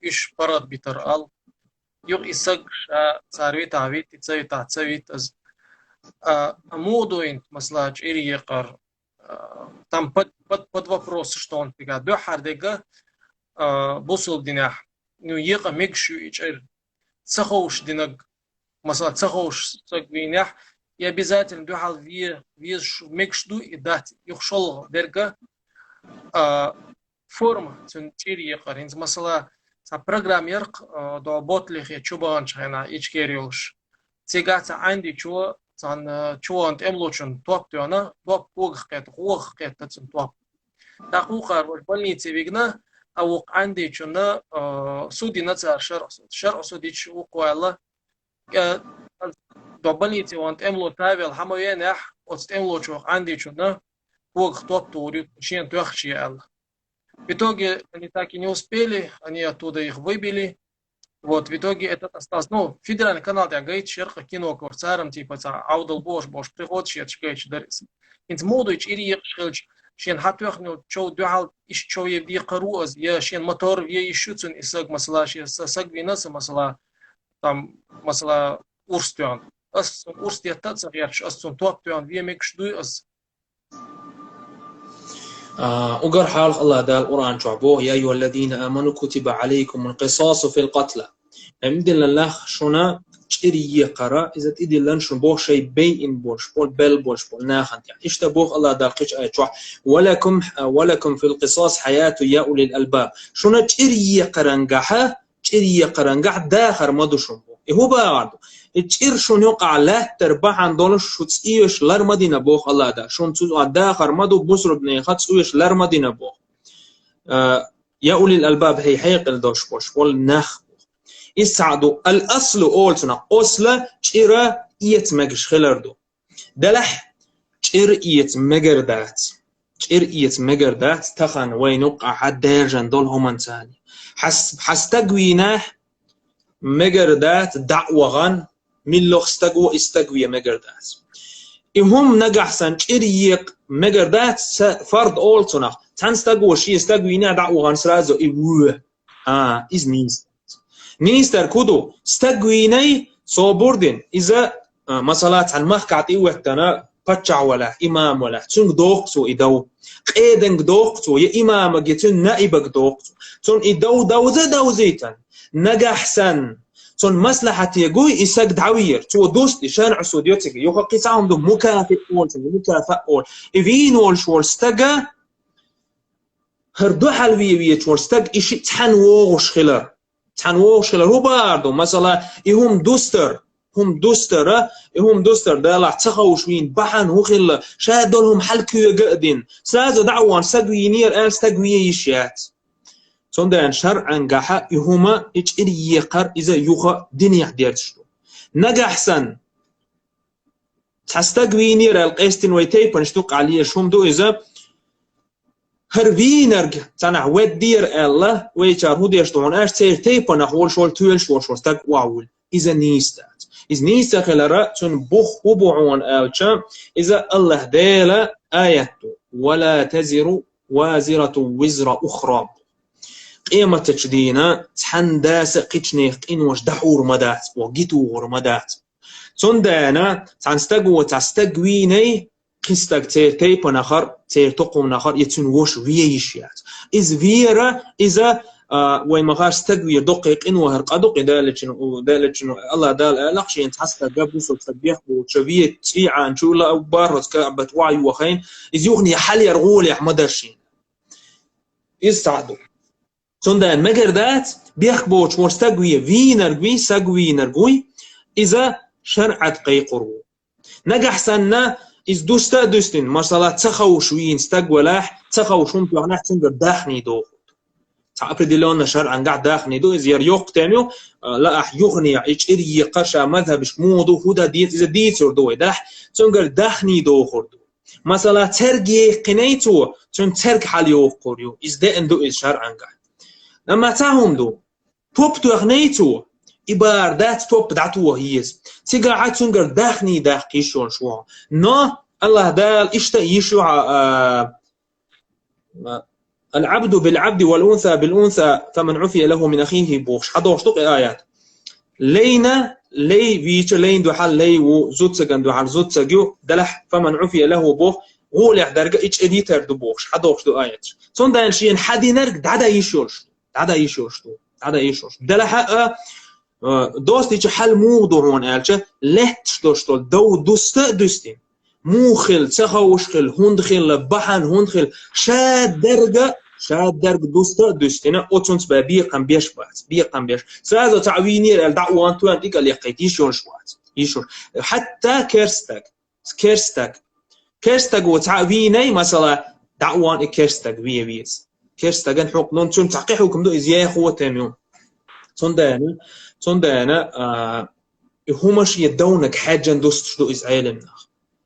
إيش برغت بيتر أل يوغ إسق ساروي تعويت تسوي تعتسويت از موضوع إنت مثلا تشير يقر там под вопрос, что он тига до хардега бусул динах ну ека мекшу ичер цахоуш динаг масала цахоуш цагвинах и обязательно до хал виеш мекшду и дать юхшол дерга форма центири екаринз масала са программер до ботлих я чубан чайна ичкериуш цигата анди чуа цан чуант эмлочун топтуана топ хугкет тацун топ тахухар в больнице вигна а ук анди чуна суди наца шар судич укуала до больницы вант эмло тавел хамоенах от эмлочу анди чуна хуг топтури чен тухчиал в итоге они так и не успели они оттуда их выбили. Вот, в итоге этот остался, ну, федеральный канал, я говорю, шерха кино кварцаром, типа, аудал бош, приход, шерчкач, дарис. Инц модуич, ири, шелч, шен хатвехнил, чоу дюхал, иш чоу евди каруаз, я шен мотор, я ищуцун, и саг масала, шен саг винаса масала, там, масала урстюан. Ас урст я тацах, я ас сун топтюан, вемек шдуй, ас. وقر حال الله دا القرآن شعبوه يا أيها الذين آمنوا كتب عليكم القصاص في القتلى امدن لله شنا شري قرا إذا تدي لن شنبوه شيء بين بوش بول بل بوش بول ناخنت يعني إيش تبوه الله دا القش آية ولكم في القصاص حياة يا أولي الألباب شنا شري قرنجح داخر مدو شنبوه هو بعد تشير شون يقع له تربح عن دولش شو تسيش لر مدينة بوخ الله دا شون تسوع داخر مدو بسر بني خد تسيش لر مدينة بوخ يا أولي الألباب هي حيق الدوش بوش والنخ يسعدوا الأصل أولتنا أصل تشير إيت مجش خلردو دلح تشير إيت مجردات تشير إيت مجردات تخن وين يقع حد ديرجن دول هم انتاني حس تقوينه مجردات دعوة غن من لو استقوي مجردات هم نجح سن شريق مجردات فرد أولتنا تنستقوي شيء استقوينا دعوة غن سرازو إبوه إز نيستر كودو استقويني صوبوردين إذا مسألة عن محكات إيوهتنا بتشع ولا إمام ولا تون دوقتو إدو قيدن دوقتو يا إمام جتون نائبك دوقتو تون إدو دو زيتن نجح سن تون مصلحة يجوي يسق دعوير تو دوست شان عسوديوتك يوخا قيساهم دو مكافئ أول إفين والشوال استجا هردو حلوية شوال استج إشي تحنوغش خلر هو باردو مثلا هم دوستر دالع تخوشوين بحن هو خلا شادولهم حلكو يقدين سازو دعوان سقوينير استقوية يشيات صندان شرعا قاحا يهما إجئري يقر إذا يوخا دنيا ديرتشتو نجح سن تستقوينير القيستين ويتيبن شتوق عليه شومدو إذا هرفينرج تنع ودير الله ويشار هو ديشتون اش تيبن اخول شول تويل شول تاق واول اذا نيستات از نيستا خلرا تن بوخ وبعون الچا اذا الله ديلا ايته ولا تزر وازرة وزر اخرى قيمة تشدينا تحنداس قيتشني قين واش دحور مدات وقيتور مدات تندانا تستقويني قستك تيب نخر تقوم نخر يتنوش ويشيات إز فيرا إذا وين ما غاش تقوي دقيق إنه هرقدق دالتشنو الله دال لقش ينتحسك قبوس وتسبيح وتشبيه تيعان شو لا بارت كعبة وعي وخين إز يغني حل يرغول يحمدرشين إز تعدو سندان مجردات بيخبوش مستقوي فينرقوي سقوي نرقوي إذا شرعت قيقرو نجح سنة إز دوستين مثلا تخوشوين استقولاح تخوشون بيعناح تنقر داخني دو تعبردي لون شرعا قاعد داخني دو إز يريوق تانيو لا أح يغني إيري قشا مذهب شمودو هدا ديت إذا ديت يردوي داح تنقر داخني دو خردو مثلا ترقي قنيتو تن ترق حال يوقوريو إز دا اندو إز شرعا قاعد لما تاهم دو توب تغنيتو إباردات توب دعتوه هيز تقعد تنقر داخني داخي شون شو الله دال إشتا يشوع العبد بالعبد والأنثى بالأنثى فمن عفي له من أخيه بوخش حدوش تقي آيات لينا لي فيش لين دو حال لي وزوتسجن دو حال زوتسجيو دلح فمن عفي له بوخ غولع درجة إيش إديتر دو بوخش حدوش دو آيات صندان شيء حدي نرك دعدا يشوش دلح دوستي حل موضوعون ألشة لهتش دوشتول دوستين موخل تخوشخل هندخل بحن هندخل شاد درجة دوستنا أوتونس بيقام بيش سازو تعوينير الدعوان توان تيك اللي قيت يشور حتى كيرستك وتعويني مثلا دعوان كيرستك بيز كيرستك نحق نون تون تعقيحكم دو إزياء خو تاميون صندانا همش يدونك حاجة دوست دو إزعيل منها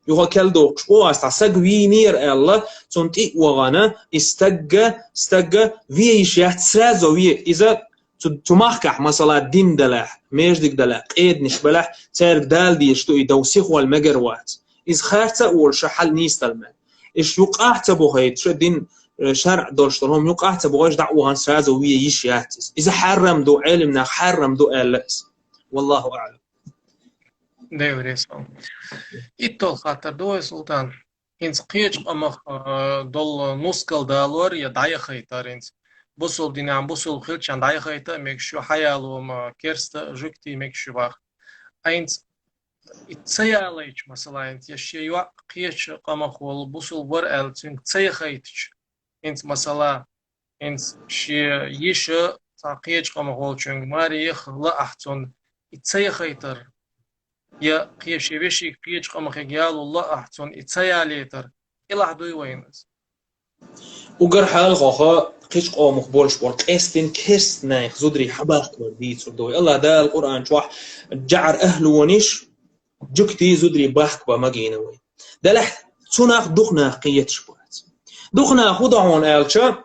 يوها كالدوق شو استعسقوينير الله تنتي وغانا استجا فيش يحتسازو إذا تمحكح مثلا دين دلاح ميجدك دلاح قيد نشبلاح تارك دال ديشتو يدوسيخ والمجروات إذ خارتا أول شحل نيستلمان إيش يقع تبوهيت شدين شرع دولشترهم يقع تبوهيش دعوهان سازو ويش يحتس إذا حرم دو علمنا حرم دو ألس والله أعلم Devre son. İttol hatta doğu sultan إنس قيش أما دول نسكال دالور يدعي خيطار إنس بوصل دينا عم بوصل خلش عن دعي خيطة ميكشو حيالو ما كيرست جوكتي ميكشو باخ إنس اتسياليش مثلا إنت يشيوا قيش قما خول بوصل ور تين تسيخيتش إنت مثلا إنت شي يش قيش قما خول چونگ ماري يخلا أحسن اتسيخيتر يا قيش يبشي قيش قما خيال الله أحسن اتسياليتر إلا دوي وينز وقر حال خوخا قيش قومخ بولش بول قيستين كيرست نايخ زودري حباق كوردي تردوي الله دا القرآن شوح جعر أهل ونش جكتي زودري باحك بمجينوي دلح تناخ دخنا قيتش بوات دخنا خدعون آلشا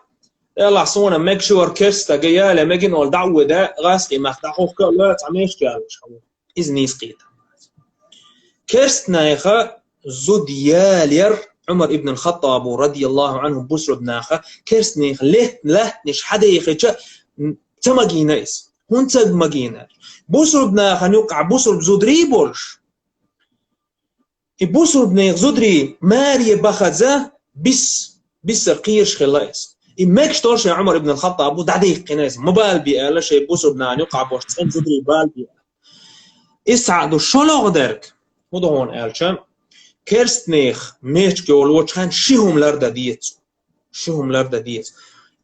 يلا صونا ميك شور كيرستا جيالة مجين أول دعوة دا غاسقي مخدعوه كلا تعميش كالش إذني سقيت كيرست نايخا زوديالير عمر ابن الخطاب رضي الله عنه بوسر بناخه كيرست نيخ له نش حدا يخيتش تمجينايس هون تج مجينا بوسر بناخه نوقع بوسر بزودري بولش بوسر بنيخ زودري ماري بخزه بس قيرش خلاص إماكش تورش يا عمر ابن الخطاب ودعدي قناس مبال بيئة شيء بوسر بناخه يوقع بوش تسأل زودري بال بيئة إسعدو شلوغ درك وده هون قالشم كيرست نيخ ميش جول وشان شيهم لردا ديت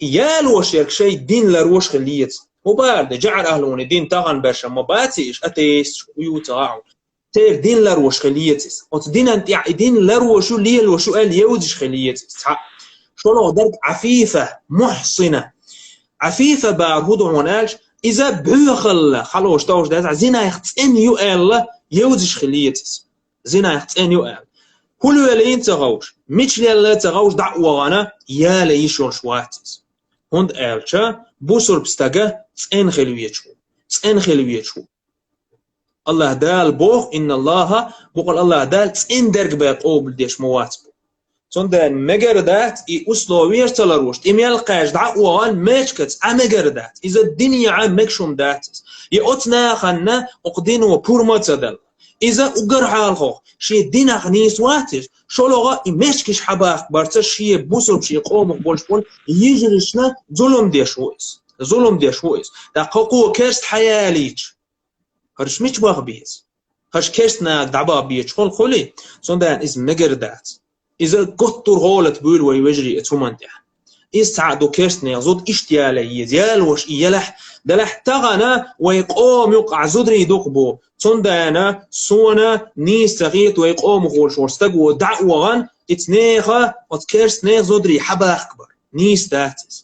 يالوش يرك شيء دين لروش خليت وبارد جعل أهلون دين تغن برشا مباتيش أتيس ويوتاعون تير دين لروش خليتس وت دين أنت دين لروشو ليه وشو قال يودش خليتس شلون درك عفيفة محصنة عفيفة بارهودو هون قالش إذا بخل خلوش توش ده زينا يختن يقال يودش خليتس زينا يختن يقال كل يلين تغوش مش يلا تغوش دعوة أنا يا ليشون شواتس هند قالشا بوسر بستجا تسين خلويتشو الله دال بوخ إن الله بقول الله دال تسين درج بيقوبل ديش مواتبو صندان مجردات أسلوبير تلاروش إميال قاش دعوة أن ماشكت مجردات إذا الدنيا عم مكشوم داتس يأتنا خنا أقدين بورما تدل إذا أجر حالخو شيء دينا خنيس واتش شو لغة إمشكش حباك برتش شيء بوسر شيء قوم بولش بول يجرشنا ظلم ديش ويس دققوا كرست حياليش هرش مش باغ بيز هرش كرستنا دعبا بيش خلي صندان اسم مجردات إذا قطر غولت بول ويجري اتومنتح إسعدو كرستنا يزود اشتيالي يزيالوش إيالح دلح تغنى ويقوم يقع زدري دقبو صندانا سونا نيس تغيت ويقوم غولش ورستقو دعوغان اتنيخا وتكرست نيخ زدري حبا أكبر نيس داتس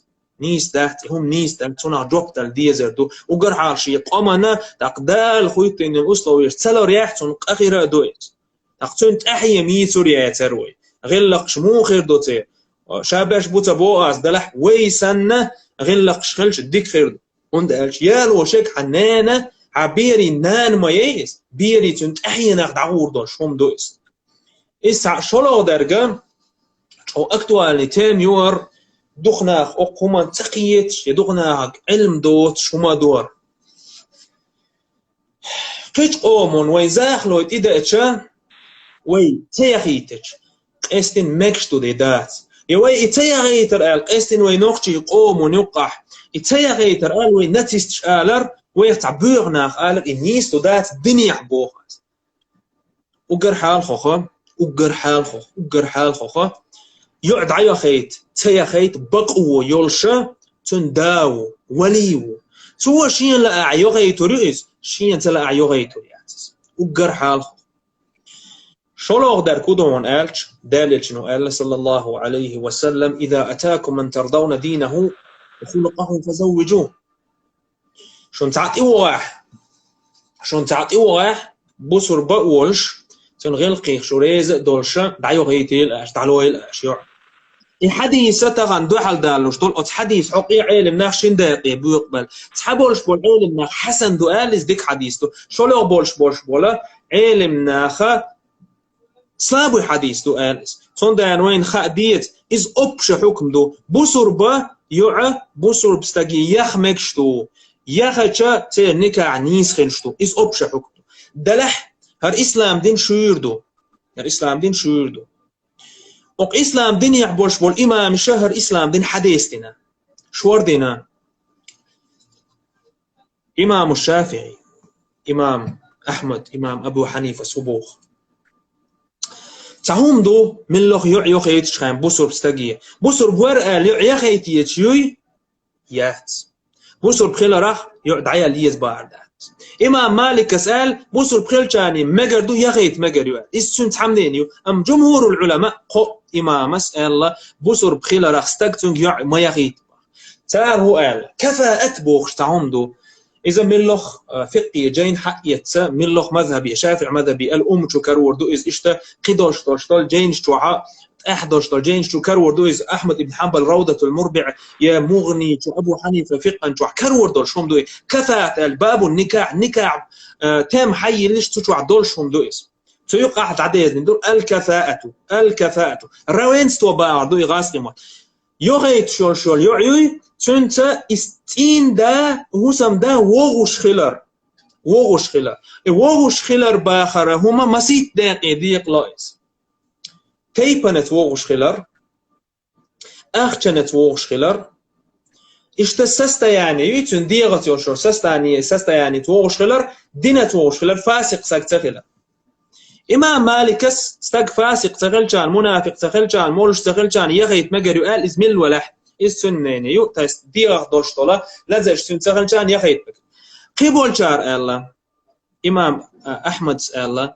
هم نيس داتس هنا جوبتال ديزر دو وقر حالشي قامنا تقدال خويت إن الأسلو يرتسلو رياحتون أخيرا دويت تقتون تأحي ميتو رياتروي غلق شمو خير دوتي شاباش بوتا بوغاز دلح ويسنة غلق شخلش ديك خير دو وندالش يالو شك حنانة عبيري نان ما ييس بيري تنت أحيانا دعور دوش هم دويس إسع شلو درجة أو أكتوالي تيم يور دخناخ أقوما تقيت يدخناخ علم دوت شما دور قيش قومون ويزاخلو إذا إتشا وي تيخيتش قيستين مكشتو دي دات يوي إتيغيتر قال قيستين وي نوختي قومون يقح إتيغيتر قال وي نتيستش قالر ويتعبيرناخ قالر إنيستو دات دنيا بوخاز وقر حال خوخ يقعد عيا خيت تيا خيت بقوة يلشا تنداو وليو سوى شين لا أعيو غيتو رئيس شين تلا أعيو غيتو رئيس وقر حال خوخ شلوغ در كودون قالش دالل شنو قال صلى الله عليه وسلم إذا أتاكم من ترضون دينه وخلقه فزوجوه شون تعطي واح بصر بقولش تنغلقي شوريز دولشا دعيو غيتي الأش دعلوه الأش يوع الحديث تغن دوحل دالوش دول حديث حقي علم ناخشين دقيق بيقبل تحبولش بول علم ناخ حسن دوالز ديك حديثتو شلوغ بولش بولا علم ناخ سلابو حديث دوالز صندان وين خا ديت إز أبش حكم دو بصر با يوع بصر بستاقي يخمكشتو يخشا تي نكا نيس خنشتو إز أبش حكم دلح هر إسلام دين شويردو وق إسلام دين يعبوش بول إمام شهر إسلام دين حديثنا شور دينا إمام الشافعي إمام أحمد إمام أبو حنيفة سبوخ تعهم دو من لغ يو خيتش خام بوسر بستجيه بوسر بورقة يا خيتي يتشوي يات بوسر بخيل راح يدعي ليز باردات إمام مالك سأل بوسر بخيل كاني مجر دو يا خيت مجر يو إسشنت حمدينيو أم جمهور العلماء قو إمام مسألة بوسر بخيل راح استجتون يع ما يخيت تعال هو قال كفاءة بوخش تعهم دو إذا ملخ فقهي جين حقيت ملخ مذهبي شافع مذهبي الأم شو كرور دو إز إشتا قدوش تشتل جين شو 11 جين شو كرور دو إز أحمد بن حنبل روضة المربع يا مغني شو أبو حنيفة فقها شو كرور دول شوم دو كفاءة الباب النكاح نكاح تام حي ليش شو دول شوم دو إز سيقع عديد من دول الكفاءة روين ستو بعض دو يغاسقمون يغيت شول يعيي سنت استين دا هوسم دا وغوش خلر وغوش خلر باخره هما مسيت داقي ديق لايس كيبنت وغوش خلر اخشنت وغوش خلر اشتسست يعني يتون ديغت يوشور سست يعني توغوش خلر دينت وغوش خلر فاسق ساكت خلر إمام مالكس استق فاسق تغلشان منافق تغلشان مولش تغلشان يغيت مجر يقال إزميل ولح السنين يؤتس ديغ دوشتولا لازش سن تغلشان يغيت بك قبول شار الله إمام أحمد الله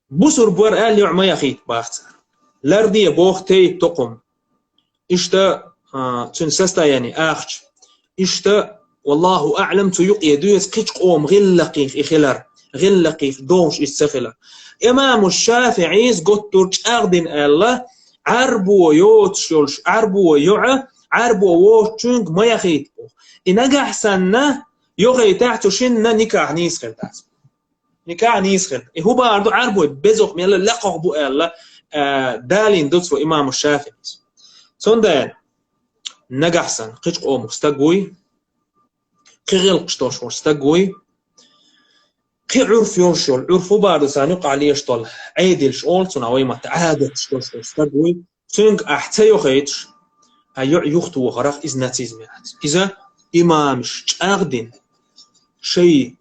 بوسر بور قال يعمى يغيت باختر لردي بوختي تقم إشتا تنسستا يعني آخش إشتا والله أعلم تيق يدويس قيش قوم غلقيخ إخلر غلقيخ دوش السخلة إمام الشافعي قطرش أغدن الله عربو يوتشولش عربو يوعى عربو ووشنج ما يخيط إنجح سنة يغي تحت شنة نكاح نيسخل تحت نكاح نيسخل هو برضو عربو بزوق من الله لقب بو الله دالين دوتسو إمام الشافعي سندان نجح سن قيش قوم استقوي قيغل قشتوش استقوي قي عرف يوشول عرفو بارد سانيق عليه شطل عيدل شول تناوي ما تعادت شتوش استقوي سنق أحتى يخيتش هيو يختو غرق إزناتيزمات إذا إمامش أغدن شيء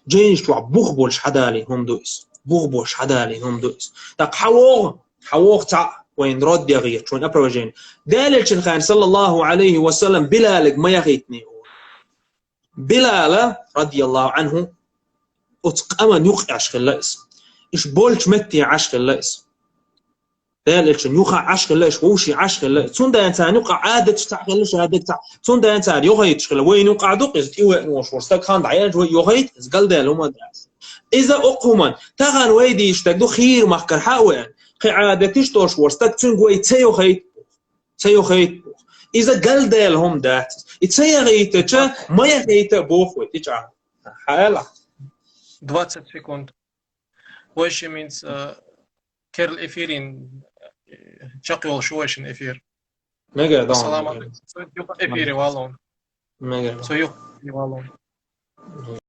جينش تو بوخبولش حدالي هم دويس بوخبولش حدالي هم دويس تاق حووغ تاع وين رد يغير شون أبروجين دالل خان صلى الله عليه وسلم بلالك ما يغيتني بلال رضي الله عنه أتقامن يوقع عشق اللائس إيش بولش متي عشق اللائس دالل يوقع عشق اللائس ووشي عشق اللائس تون دا إنسان يوقع عادة تستعقلش عادة تاع تون دا إنسان يغيت شغل وين يوقع دقيز إيوه نوش ورستك خان دعيان يغيت قال دال وما داس إذا أقومن تغان ويدي يشتاقدو خير محكر حاوين قعادة تشتوش ورستك تون قوي تيغيت إذا قال دال هم دات يتسيغيت تشا ما يغيت بوخ ويتشع حالا 20 секунд. Which means كيرل إفيرين شقيول شويشن إفير. مجا دام. السلام عليكم. إفيري والله. مجا. سو يق والله.